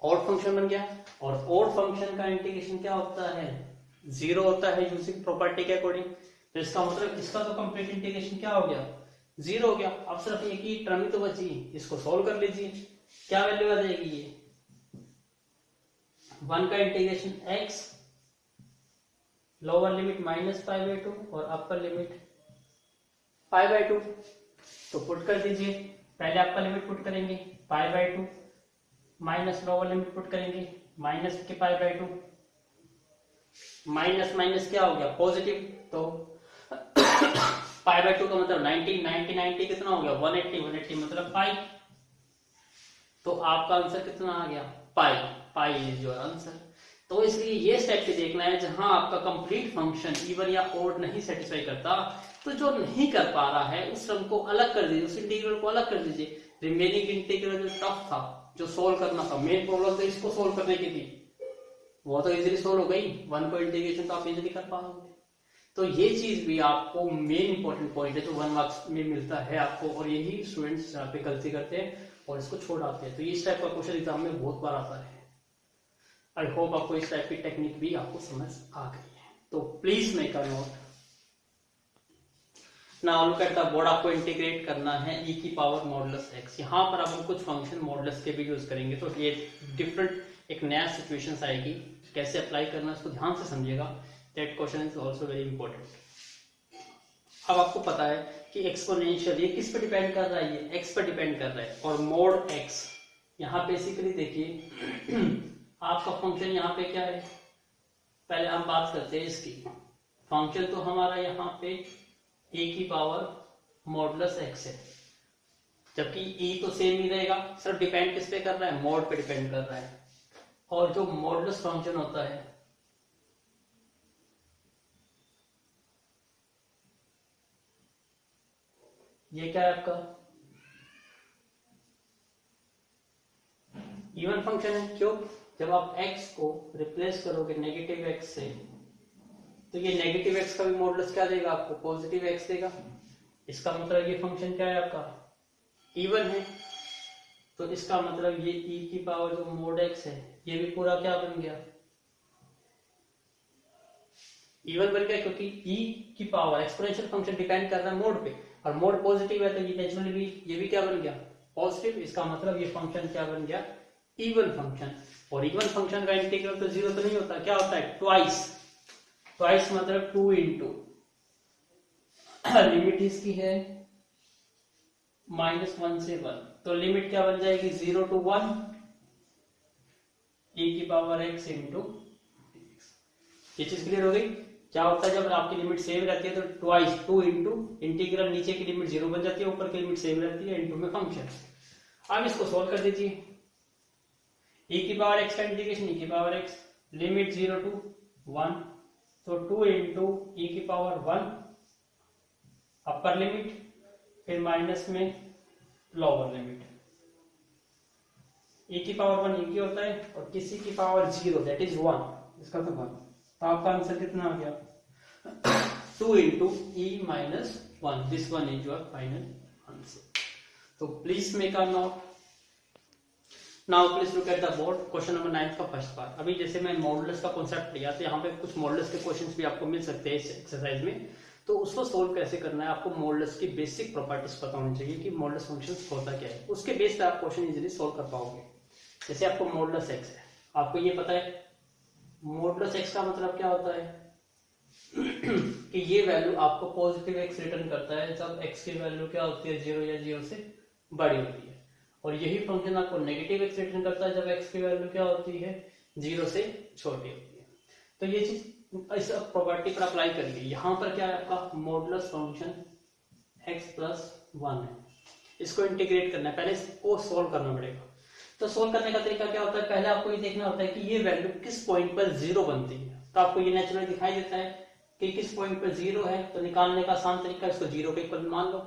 ऑड फंक्शन बन गया। और ऑड फंक्शन का इंटीग्रेशन क्या होता है, 0 होता है यूजिंग प्रॉपर्टी के अकॉर्डिंग। तो इसका मतलब इसका तो कंप्लीट इंटीग्रेशन क्या हो गया, 0 हो गया। अब सिर्फ एक ही टर्म ही तो बची, इसको सोल्व कर लीजिए। क्या वैल्यू आ जाएगी, ये 1 का इंटीग्रेशन x, लोअर लिमिट -π/2 और अपर लिमिट π/2। तो पुट कर दीजिए, पहले अपर लिमिट पुट करेंगे π/2 माइनस लोअर लिमिट पुट करेंगे माइनस के π/2, माइनस माइनस क्या हो गया पॉजिटिव, तो π/2 का मतलब 90 कितना हो गया 180 मतलब पाई। तो आपका आंसर कितना आ गया, पाई इज योर आंसर। तो इसलिए ये स्टेप भी देखना है, जहां आपका कंप्लीट फंक्शन इवन या ऑड नहीं सेटिस्फाई करता, तो जो नहीं कर पा रहा है उस टर्म को अलग कर दीजिए, उस इंटीग्रल को अलग कर दीजिए। रिमेनिंग इंटीग्रल जो टफ था, जो सोल्व करना था, मेन प्रॉब्लम तो इसको सोल्व करने की थी, वो तो इजीली सोल्व हो गई। 1 को इंटीग्रेशन तो आप इजीली कर पाओगे। तो ये चीज भी आपको मेन इंपॉर्टेंट पॉइंट है जो 1 मार्क्स में मिलता है आपको, और यही स्टूडेंट्स यहाँ पे गलती करते हैं और इसको छोड़ आते हैं। तो इस टाइप का क्वेश्चन एग्जाम में बहुत बार आता है। आई होप आपको इस टाइप की टेक्निक भी आपको समझ आ गई है। तो please make a note. Now look at the board. आपको इंटीग्रेट करना है e की पावर मॉडुलस x। यहाँ पर आप हम कुछ फंक्शन मॉडुलस के भी यूज करेंगे, तो ये डिफरेंट एक नया सिचुएशन आएगी, कैसे अप्लाई करना है इसको ध्यान से समझिएगा। That question is also very important. अब आपको पता है कि एक्सपोनेंशियल ये किस पे डिपेंड कर रहा है, ये x पर डिपेंड कर रहा है, और मोड x यहाँ बेसिकली देखिए आपका फंक्शन यहाँ पे क्या है, पहले हम बात करते हैं इसकी। फंक्शन तो हमारा यहाँ पे e की पावर मॉडुलस x है, जबकि e तो सेम ही रहेगा, सिर्फ डिपेंड किस पे कर रहा है, मोड पे डिपेंड कर रहा है। और जो मॉडुलस फंक्शन होता है ये क्या है आपका इवन फंक्शन है। क्यों? जब आप x को रिप्लेस करोगे नेगेटिव x से तो ये नेगेटिव x का भी मॉडुलस क्या देगा आपको? पॉजिटिव x देगा। इसका मतलब ये फंक्शन क्या है आपका? इवन है। तो इसका मतलब ये e की पावर जो मोड x है ये भी पूरा क्या बन गया? इवन बन गया, क्योंकि e की पावर एक्सपोनेंशियल फंक्शन डिपेंड कर रहा है मोड पे, और मोड पॉजिटिव है तो ये नेचुरली भी ये भी क्या बन गया? पॉजिटिव। इसका मतलब ये फंक्शन क्या बन गया? Even function. और इवन फंक्शन का इंटीग्रल तो जीरो तो नहीं होता, क्या होता है? ट्वाइस। ट्वाइस मतलब 2 इंटू लिमिट इसकी है -1 से 1, तो लिमिट क्या बन जाएगी? 0 to 1 e की पावर x इंटू। ये चीज क्लियर हो गई? क्या होता है जब आपकी लिमिट सेम रहती है तो ट्वाइस 2 इंटू इंटीग्रल, नीचे की लिमिट 0 बन जाती है, ऊपर की लिमिट सेम रहती है, इंटू में फंक्शन। अब इसको सोल्व कर दीजिए। e की पावर x का इंटीग्रेशन e की पावर x, लिमिट 0 to 1, तो 2 इंटू e की पावर 1 अपर लिमिट, फिर माइनस में लोअर लिमिट। e की पावर 1 e की होता है और किसी की पावर 0 दैट इज 1, इसका तो 1। तो आपका आंसर कितना आ गया? 2 into e minus 1, this one is your final answer. तो please make a note. Now please look at the board, question number 9 का फर्स्ट पार्ट। अभी जैसे मैं मॉडुलस का कॉन्सेप्ट लिया तो यहाँ पे कुछ मॉडुलस के क्वेश्चंस भी आपको मिल सकते हैं इस एक्सरसाइज में। तो उसको सोल्व कैसे करना है, आपको मॉडुलस की बेसिक प्रॉपर्टीज पता होनी चाहिए कि मॉडुलस फंक्शंस होता क्या है, उसके बेस पे आप क्वेश्चन इजीली सोल्व कर पाओगे। जैसे आपको मॉडुलस एक्स है, आपको ये पता है मॉडुलस एक्स का मतलब क्या होता है कि ये वैल्यू आपको पॉजिटिव एक्स रिटर्न करता है जब एक्स की वैल्यू क्या होती है? 0 या 0 से बड़ी होती है। और यही फंक्शन आपको नेगेटिव एक्स रिटर्न करता है जब एक्स की वैल्यू क्या होती है? 0 से छोटी होती है। तो ये चीज इस प्रॉपर्टी पर अप्लाई करिए। यहाँ पर क्या है आपका? मॉडुलस फंक्शन x प्लस 1 है, इसको इंटीग्रेट करना है, पहले इसको सोल्व करना पड़ेगा। तो सोल्व करने का तरीका क्या होता है? पहले आपको ये देखना होता है कि ये वैल्यू किस पॉइंट पर 0 बनती है। तो आपको ये नेचुरली दिखाई देता है कि किस पॉइंट पर 0 है, तो निकालने का आसान तरीका इसको 0 के इक्वल मान लो।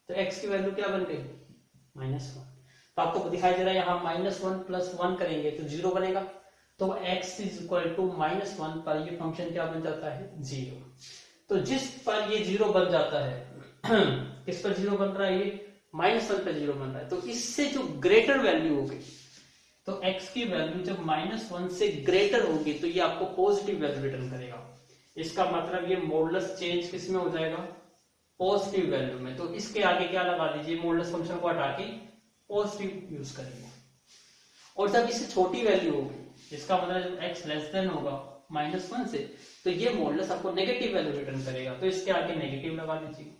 तो x की वैल्यू क्या बन गई? -1। तो आपको दिखाई दे रहा है यहाँ -1 प्लस 1 करेंगे तो 0 बनेगा। तो x इज इक्वल टू -1 पर ये फंक्शन क्या बन जाता है? 0। तो जिस पर ये 0 बन जाता है किस पर 0 बन रहा है? ये -1 पर 0 बन रहा है। तो इससे जो ग्रेटर वैल्यू होगी, तो x की वैल्यू जब -1 से ग्रेटर होगी तो ये आपको पॉजिटिव वैल्यू रिटर्न करेगा। इसका मतलब ये मॉडुलस चेंज किस में हो जाएगा? पॉजिटिव वैल्यू में। तो इसके आगे क्या लगा दीजिए? मॉडुलस फंक्शन को हटा के पॉजिटिव यूज करेंगे। और जब इससे छोटी वैल्यू होगी, इसका मतलब जब x लेस देन होगा -1 से, तो ये मॉडुलस आपको नेगेटिव वैल्यू रिटर्न करेगा। तो इसके आगे नेगेटिव लगा दीजिए।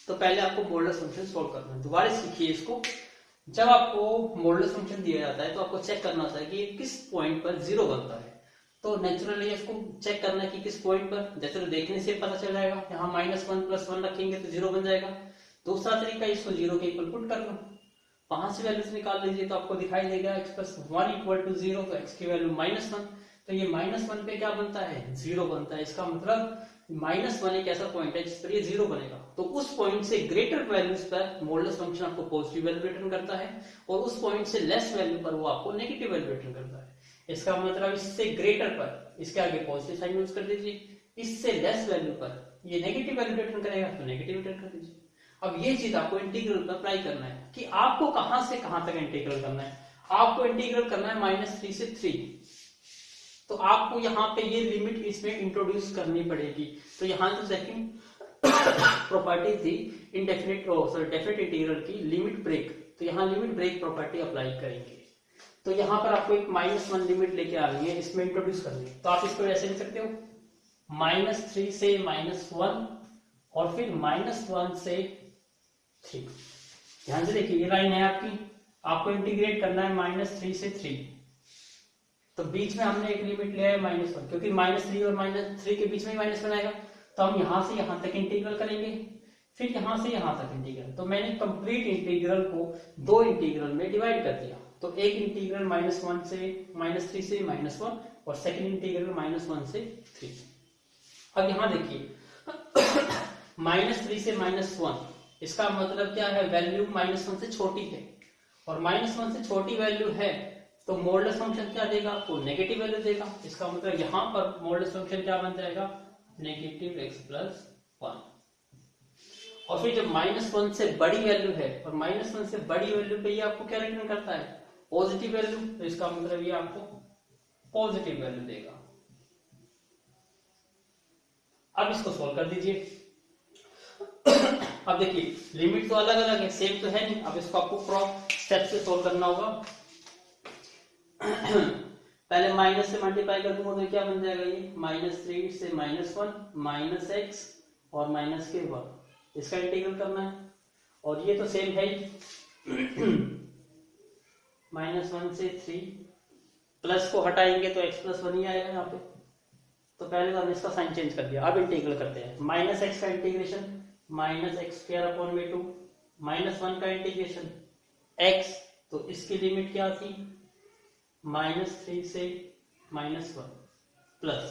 तो पहले आपको मॉडुलस फंक्शन सोल्व करना है। दोबारा सीखिए इसको। जब आपको मॉडुलस फंक्शन दिया जाता है तो आपको चेक करना होता है कि ये किस पॉइंट पर 0 बनता है। तो नेचुरली इसको चेक करना है कि किस पॉइंट पर, जैसे तो देखने से पता चल जाएगा। यहाँ -1 प्लस 1 रखेंगे तो 0 बन जाएगा। दूसरा तरीका, इसको 0 के इक्वल पुट कर लो, वहां से वैल्यूज निकाल लीजिए तो आपको दिखाई देगा x प्लस 1 इक्वल टू 0, तो x की वैल्यू -1, तो ये -1 पे क्या बनता है? 0 बनता है। इसका मतलब -1 एक ऐसा पॉइंट है जिस पर ये 0 बनेगा। तो उस पॉइंट से ग्रेटर वैल्यूज पर मॉडुलस फंक्शन आपको पॉजिटिव वैल्यू रिटर्न करता है, और उस पॉइंट से लेस वैल्यू पर वो आपको नेगेटिव वैल्यू रिटर्न करता है। इसका मतलब इससे ग्रेटर पर इसके आगे पॉजिटिव साइन यूज कर दीजिए, इससे लेस वैल्यू पर ये नेगेटिव वैल्यू रिटर्न करेगा तो नेगेटिव रिटर्न कर दीजिए। अब ये चीज आपको इंटीग्रल पर अप्लाई करना है कि आपको कहां से कहां तक इंटीग्रल करना है। आपको इंटीग्रल करना है -3 से 3, तो आपको यहाँ पे ये लिमिट इसमें इंट्रोड्यूस करनी पड़ेगी। तो यहाँ जो सेकंड प्रॉपर्टी थी डेफिनेट इंटीग्रल की, लिमिट ब्रेक, तो यहाँ लिमिट ब्रेक प्रॉपर्टी अप्लाई करेंगे। तो यहाँ पर आपको एक -1 लिमिट लेके आ रही है, इसमें इंट्रोड्यूस करनी है। तो आप इसको ऐसे लिख सकते हो, -3 से -1 और फिर -1 से 3। ध्यान से देखिए, ये लाइन है आपकी, आपको इंटीग्रेट करना है -3 से 3, तो बीच में हमने एक लिमिट लिया है -1, क्योंकि -3 और -3 के बीच में -1 आएगा। तो हम यहां से यहां तक इंटीग्रल करेंगे, फिर यहां से यहां तक इंटीग्रल। तो मैंने कंप्लीट इंटीग्रल को 2 इंटीग्रल में डिवाइड कर दिया। तो एक इंटीग्रल -3 से -1 और सेकंड इंटीग्रल -1 से 3। अब यहां देखिए -3 से -1, इसका मतलब क्या है, वैल्यू -1 से छोटी है, और -1 से छोटी वैल्यू है तो मॉडुलस फंक्शन क्या देगा आपको, नेगेटिव वैल्यू देगा। इसका मतलब यहाँ पर मॉडुलस फंक्शन क्या बन जाएगा, -x+1। और फिर जब -1 से बड़ी वैल्यू है, और -1 से बड़ी वैल्यू पे ये आपको क्या रिटर्न करता है, पॉजिटिव वैल्यू, तो इसका मतलब ये आपको पॉजिटिव वैल्यू देगा। अब इसको सोल्व कर दीजिए। अब देखिए लिमिट तो अलग अलग है, सेम तो है नहीं। अब इसको आपको क्रॉस स्टेप से सोल्व करना होगा। पहले माइनस से मल्टीप्लाई कर दूंगा तो क्या बन जाएगा, ये -3 से -1 -x और -k1, इसका इंटीग्रल करना है। और ये तो सेम है ही, -1 से 3, प्लस को हटाएंगे तो x+1 ही आएगा यहाँ पे। तो पहले तो हमने इसका साइन चेंज कर दिया। अब इंटीग्रल करते हैं। -x का इंटीग्रेशन -x²/2, -1 का इंटीग्रेशन x, तो इसकी लिमिट क्या थी, -3 से -1, प्लस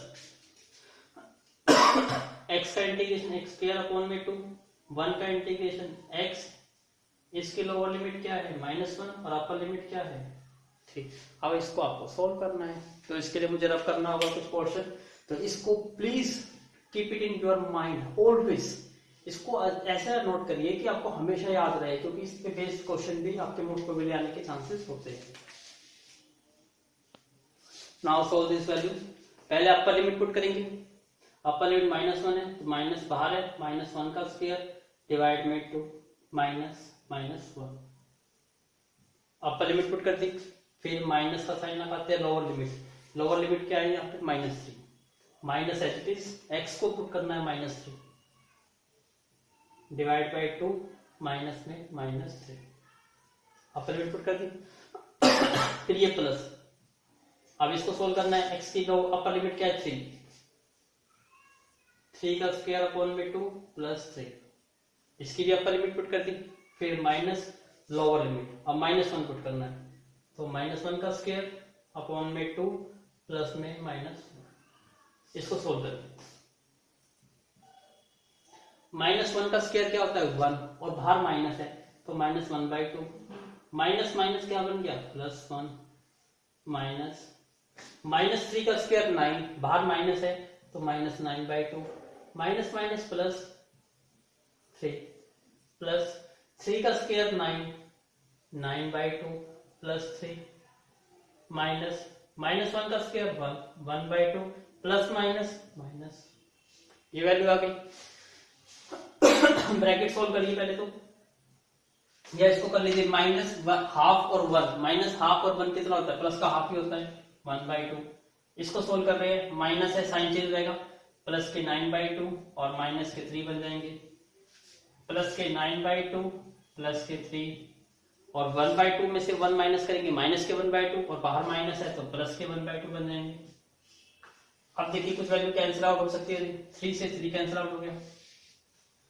x का इंटीग्रेशन x²/2, 1 का इंटीग्रेशन x, इसकी लोअर लिमिट क्या है -1 और अपर लिमिट क्या है 3। अब इसको आपको सोल्व करना है, तो इसके लिए मुझे रफ करना होगा कुछ पोर्शन। तो इसको please keep it in your mind always, इसको ऐसा नोट करिए कि आपको हमेशा याद रहे, क्योंकि इस पे बेस्ड क्वेश्चन भी आपके मुझ को भी आने के चांसेस होते हैं। Now solve this value. पहले अपर लिमिट पुट करेंगे। अपर लिमिट -1 है तो माइनस बाहर है, -1 का स्क्वायर डिवाइड में 2 -1। अपर लिमिट पुट कर दी, फिर माइनस का साइन लगाते हैं लोअर लिमिट। लोअर लिमिट क्या है यहाँ पे -3, minus as it is, x को पुट करना है -3 डिवाइड बाई 2 माइनस में -3। अपर लिमिट पुट कर दी, फिर ये प्लस। अब इसको सोल्व करना है। एक्स की अपर लिमिट क्या है 3 का स्क्वायर अपॉन में 2 प्लस 3, इसकी भी अपर लिमिट पुट कर दी, फिर माइनस लोअर लिमिट, अब -1 पुट करना है, तो -1 का स्क्वायर अपॉन में 2 प्लस में -1। इसको सोल्व करते। -1 का स्क्वायर क्या होता है 1, और बाहर माइनस है तो -1/2, माइनस माइनस क्या बन गया +1, माइनस -3 का स्क्वायर 9, बाहर माइनस है तो -9/2, माइनस माइनस प्लस 3, प्लस 3 का स्क्वायर 9/2 प्लस 3, माइनस -1 का स्क्वायर 1/2 प्लस माइनस, ये वैल्यू आ गई। ब्रैकेट सोल्व करिए पहले तो, या इसको कर लीजिए -½ और 1, -½ और 1 कितना होता है, प्लस का हाफ ही होता है 1/2। इसको सोल्व कर रहे हैं, माइनस है साइन चेंज रहेगा, प्लस के 9/2 और माइनस के 3 बन जाएंगे, प्लस के 9/2 प्लस के 3, और 1/2 में से 1 माइनस करेंगे माइनस के 1/2, और बाहर माइनस है तो प्लस के 1/2 बन जाएंगे। अब देखिए कुछ वैल्यू कैंसिल आउट हो सकती है, 3 से 3 कैंसिल आउट हो गया,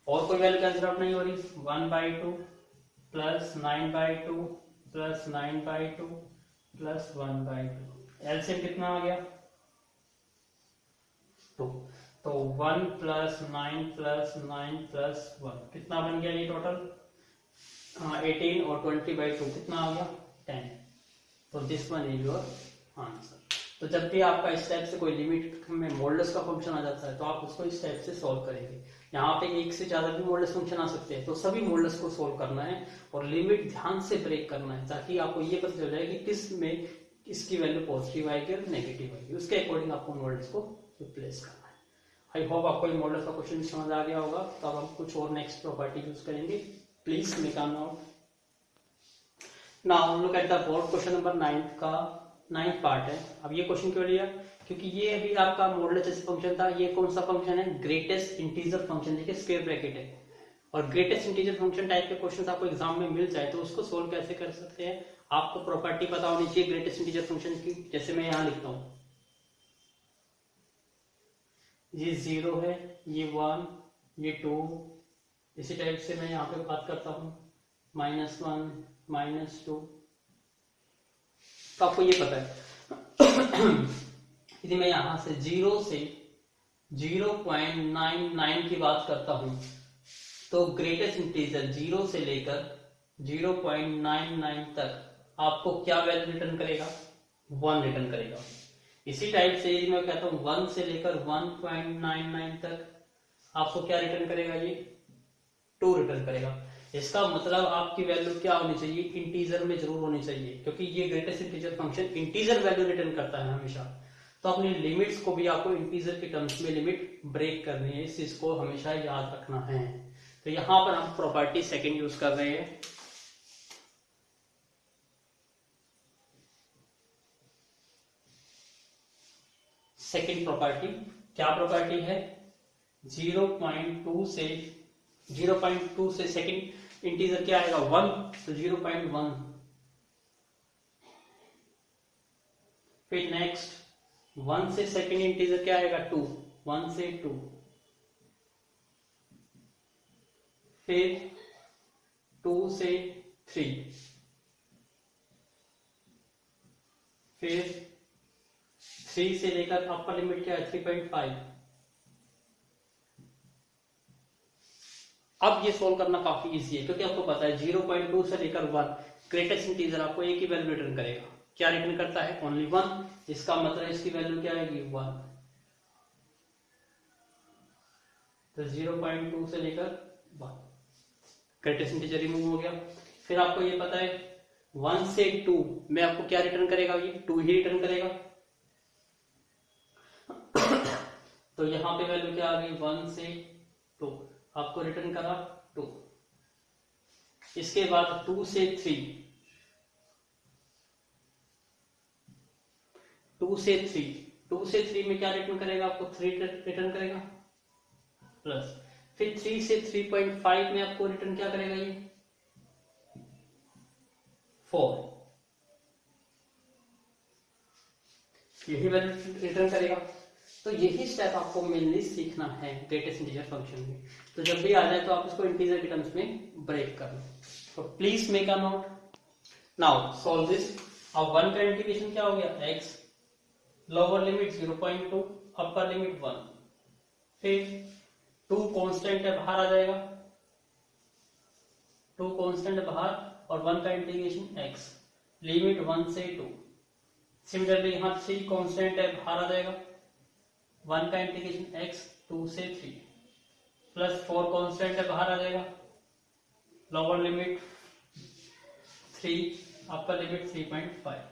और कोई वैल्यू कैंसिल आउट नहीं हो रही, 1/2 प्लस 9/2 प्लस 9/2 प्लस 1/2, एलसीएम कितना आ गया 2, तो 1 प्लस 9 प्लस 9 प्लस 1 कितना बन गया ये टोटल 18, और 20/2 कितना आ गया 10। तो this one is your answer. तो जब भी आपका इस टाइप से कोई लिमिट में मॉडुलस का फंक्शन आ जाता है तो आप उसको इस टाइप से सॉल्व करेंगे। यहाँ पे एक से ज्यादा भी मॉडुलस फंक्शन आ सकते हैं, तो सभी मॉडुलस को सॉल्व करना है और लिमिट ध्यान से ब्रेक करना है, ताकि आपको ये पता चल जाए कि किस में इसकी वैल्यू पॉजिटिव आएगी और नेगेटिव आएगी, उसके अकॉर्डिंग आपको मॉडुलस को रिप्लेस करना है। आई होप आपको ये मॉडुलस का क्वेश्चन समझ आ गया होगा। तो अब हम कुछ और नेक्स्ट प्रॉपर्टी यूज करेंगे। Please make a note. Now look at the board, question number 9 का 9th पार्ट है। अब ये क्वेश्चन क्यों लिया, क्योंकि ये अभी आपका मॉडुलस जैसे फंक्शन था, ये कौन सा फंक्शन है, ग्रेटेस्ट इंटीजर फंक्शन, देखिए स्क्वायर ब्रैकेट है, और ग्रेटेस्ट इंटीजर फंक्शन टाइप के क्वेश्चन आपको एग्जाम में मिल जाए तो उसको सोल्व कैसे कर सकते हैं, आपको प्रॉपर्टी पता होनी चाहिए ग्रेटेस्ट इंटीजर फंक्शन की। जैसे मैं यहाँ लिखता हूँ, ये 0 है, ये 1, ये 2, इसी टाइप से मैं यहाँ पे बात करता हूँ -1 -2, तो आपको ये पता है। यदि मैं यहां से 0 से 0.99 की बात करता हूं तो ग्रेटेस्ट इंटीजर 0 से लेकर 0.99 तक आपको क्या वैल्यू रिटर्न करेगा? 1 रिटर्न करेगा। इसी टाइप से यदि मैं कहता हूं 1 से लेकर 1.99 तक आपको क्या रिटर्न करेगा? ये 2 रिटर्न करेगा। इसका मतलब आपकी वैल्यू क्या होनी चाहिए? इंटीजर में जरूर होनी चाहिए, क्योंकि ये greatest integer function integer value return करता है हमेशा। तो अपनी लिमिट्स को भी आपको इंटीजर के टर्म्स में लिमिट ब्रेक करनी है, इस चीज को हमेशा याद रखना है। तो यहां पर हम प्रॉपर्टी सेकंड यूज कर रहे हैं। सेकंड प्रॉपर्टी क्या प्रॉपर्टी है? 0.2 से सेकंड इंटीजर क्या आएगा? 1, तो 0.1। फिर नेक्स्ट 1 से सेकंड इंटीजर क्या आएगा? 2, 1 से 2। फिर 2 से 3, फिर 3 से लेकर अपर लिमिट क्या है? 3.5। अब ये सोल्व करना काफी इजी है, क्योंकि आपको पता है 0.2 से लेकर 1 ग्रेटेस्ट इंटीजर आपको एक ही वैल्यू रिटर्न करेगा। क्या रिटर्न करता है? ओनली 1। इसका मतलब इसकी वैल्यू क्या आएगी? 1। तो 0.2 से लेकर 1 ग्रेटेस्ट इंटीजर रिमूव हो गया। फिर आपको ये पता है 1 से 2 में आपको क्या रिटर्न करेगा? ये 2 ही रिटर्न करेगा। तो यहां पे वैल्यू क्या आ गई? 1 से 2 आपको रिटर्न करा 2। इसके बाद 2 से 3, 2 से 3 में क्या रिटर्न करेगा? आपको 3 रिटर्न करेगा प्लस। फिर 3 से 3.5 में आपको रिटर्न क्या करेगा? ये 4, यही वैल्यू रिटर्न करेगा। तो यही स्टेप आपको मेनली सीखना है ग्रेटेस्ट इंटीजर फंक्शन में। तो जब भी आ जाए तो आप इसको इंटीजर के टर्म्स में ब्रेक कर लो। तो please make a note. Now solve this. अब 1 का इंटीग्रेशन क्या हो गया? x, lower limit 0.2, upper limit 1। फिर 2 कांस्टेंट है, बाहर आ जाएगा, 2 कांस्टेंट है बाहर, और 1 का इंटीग्रेशन x, लिमिट 1 से 2। सिमिलरली यहां 3 कांस्टेंट है, बाहर आ जाएगा, 1 का इंटीग्रेशन x, 2 से 3, प्लस 4 कांस्टेंट है, बाहर आ जाएगा, lower limit 3, upper limit 3.5।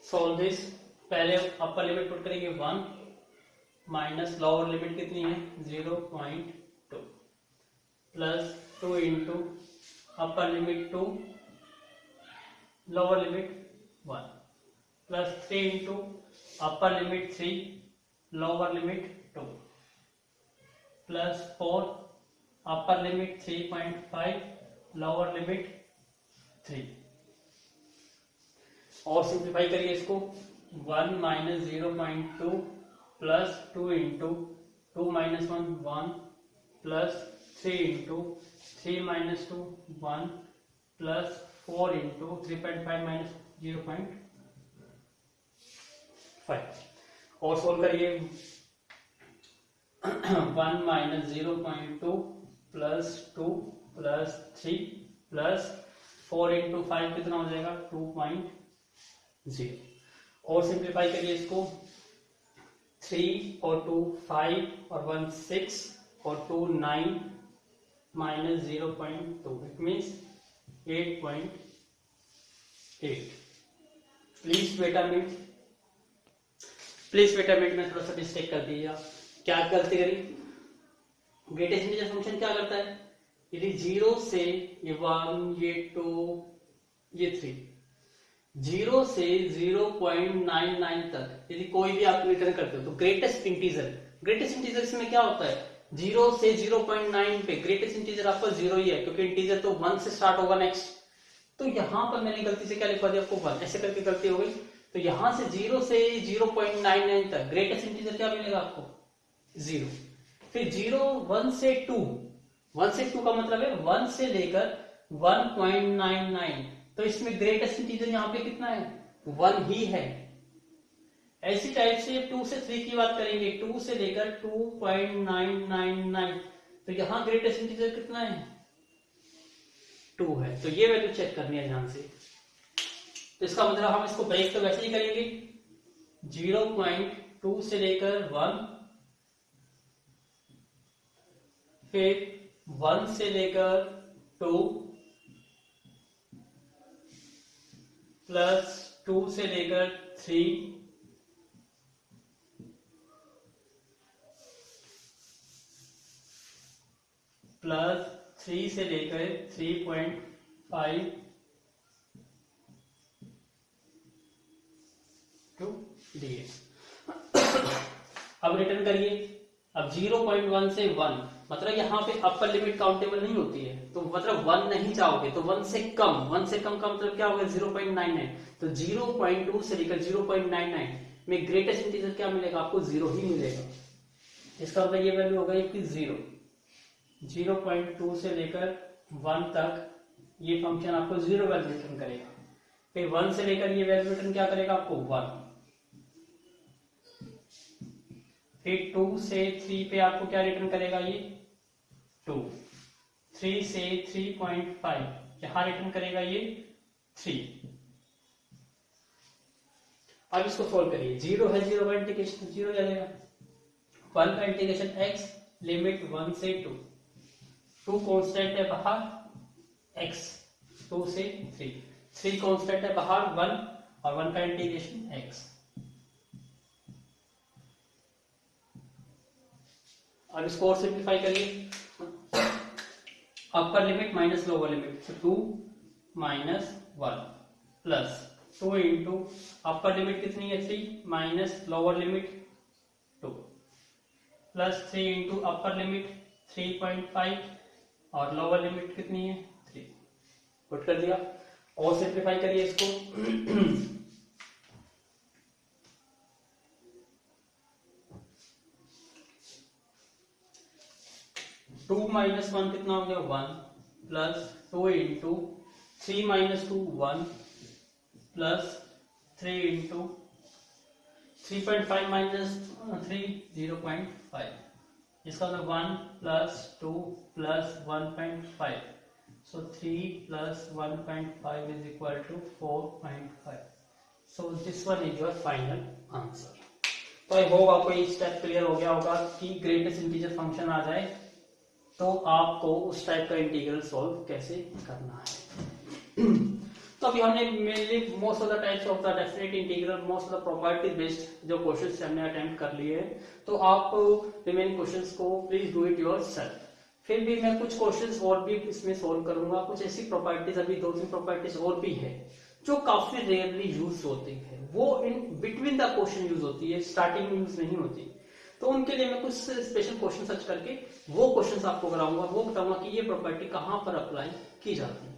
Solve this. पहले अपर लिमिट पुट करेंगे 1 माइनस लोअर लिमिट कितनी है? 0.2 plus 2 into upper limit 2, lower limit 1 plus 3 into upper limit 3, lower limit 2 plus 4 upper limit 3.5, lower limit 3। और simplify करिए इसको। 1 minus 0.2 plus 2 into 2 minus 1 1 plus 3 into 3 minus 2 1 plus 4 into 3.5 minus 0.5। और solve करिए। 1 minus 0.2 plus 2 plus 3 plus 4 into 5 कितना हो जाएगा? 2.0। और simplify करिए इसको। 3 और 2 5 और 1 6 और 2 9 माइनस 0.2, it means 8.8। Please wait a minute, में थोड़ा सा मिस्टेक कर दिया। क्या गलती करी? ग्रेटेस्ट इंटीजर फंक्शन क्या करता है? यदि 0 से ये 1, ये 2, ये 3, 0 से 0.99 तक यदि कोई भी आप रिटर्न करते हो तो ग्रेटेस्ट इंटीजर इसमें क्या होता है? 0 से 0.9 पे ग्रेटेस्ट इंटीजर आपका 0 ही है, क्योंकि इंटीजर तो 1 से स्टार्ट होगा नेक्स्ट। तो यहां पर मैंने गलती से क्या लिखवा दिया आपको? 1, ऐसे करके गलती हो गई। तो यहां से 0 से 0.99 तक ग्रेटेस्ट इंटीजर क्या मिलेगा आपको? 0। फिर 1 से 2 का मतलब है 1 से लेकर 1.99। तो इसमें ग्रेटेस्ट इंटीजर यहाँ पे कितना है? 1 ही है। ऐसी टाइप से 2 से 3 की बात करेंगे, 2 से लेकर 2.999 तो यहाँ ग्रेटेस्ट इंटीजर कितना है 2 है, तो ये वैल्यू चेक करनी है ध्यान से। तो इसका मतलब हम इसको ब्रेक तो वैसे ही करेंगे 0.2 से लेकर 1, फिर 1 से लेकर 2 प्लस 2 से लेकर 3 प्लस 3 से लेकर 3.5 टू ds। अब रिटर्न करिए। अब 0.1 से 1 मतलब यहाँ पे अपर लिमिट काउंटेबल नहीं होती है, तो मतलब 1 नहीं चाहोगे तो 1 से कम का मतलब क्या होगा 0.99। तो 0.2 से लेकर 0.99 में ग्रेटेस्ट इंटीजर क्या मिलेगा आपको 0 ही मिलेगा। इसका मतलब ये वैल्यू होगा कि 0.2 से लेकर 1 तक ये फंक्शन आपको 0 वैल्यू रिटर्न करेगा। फिर 1 से लेकर ये वैल्यू रिटर्न क्या करेगा आपको 1। फिर 2 से 3 पे आपको क्या रिटर्न करेगा ये 2। 3 से 3.5 यहां रिटर्न करेगा ये 3। अब इसको सोल्व करिए। 0 है, 0 का इंटीग्रेशन 0 जाएगा। 1 का इंटीग्रेशन x लिमिट 1 से 2, 2 कांस्टेंट है बाहर x 2 से 3, 3 कांस्टेंट है बाहर 1 और 1 का इंटीग्रेशन x। अब इसको और सिंप्लीफाई करिए। Upper limit minus lower limit, तो 2 minus 1 plus 2 into upper limit कितनी है 3 minus lower limit 2 plus 3 into upper limit 3.5 और लोअर लिमिट कितनी है 3। पुट कर दिया और सिंप्लीफाई करिए इसको। 2 माइनस 1 कितना हो गया 1 plus 2 into 3 minus 2 1 plus 3 into 3.5 minus 3 0.5। इसका मतलब 1 plus 2 plus 1.5, so 3 plus 1.5 is equal to 4.5। So this one is your final answer. तो आई होप आपको ये स्टेप क्लियर हो गया होगा कि ग्रेटेस्ट इंटीजर फंक्शन आ जाए तो आपको उस टाइप का इंटीग्रल सॉल्व कैसे करना है। तो अभी हमने mainly most of the types of the definite integral, most of the property based जो क्वेश्चंस हमने अटेम्प्ट कर लिए हैं। तो आप रिमेनिंग क्वेश्चंस को प्लीज डू इट योरसेल्फ। फिर भी मैं कुछ क्वेश्चंस और भी इसमें सॉल्व करूंगा। कुछ ऐसी प्रॉपर्टीज, अभी 2-3 प्रॉपर्टीज और भी है जो काफी रेयरली यूज होती है, वो in between the question use होती है, स्टार्टिंग में यूज नहीं होती। तो उनके लिए मैं कुछ स्पेशल क्वेश्चन सर्च करके वो क्वेश्चंस आपको कराऊंगा, वो बताऊंगा कि ये प्रॉपर्टी कहां पर अप्लाई की जाती है।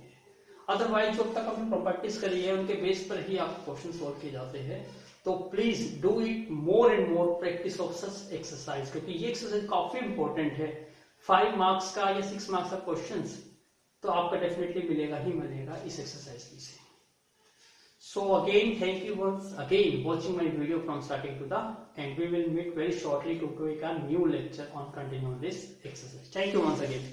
अदरवाइज जो तक आपने प्रॉपर्टीज करी है उनके बेस पर ही आप क्वेश्चन सॉल्व किए जाते हैं। तो please do it more and more practice of such exercise, क्योंकि ये एक्सरसाइज काफी इंपॉर्टेंट है। 5 मार्क्स का या 6 मार्क्स का क्वेश्चन तो आपका डेफिनेटली मिलेगा ही मिलेगा इस एक्सरसाइज से। So again, thank you once again watching my video from starting to the end. We will meet very shortly to take a new lecture on continuing this exercise. Thank you once again.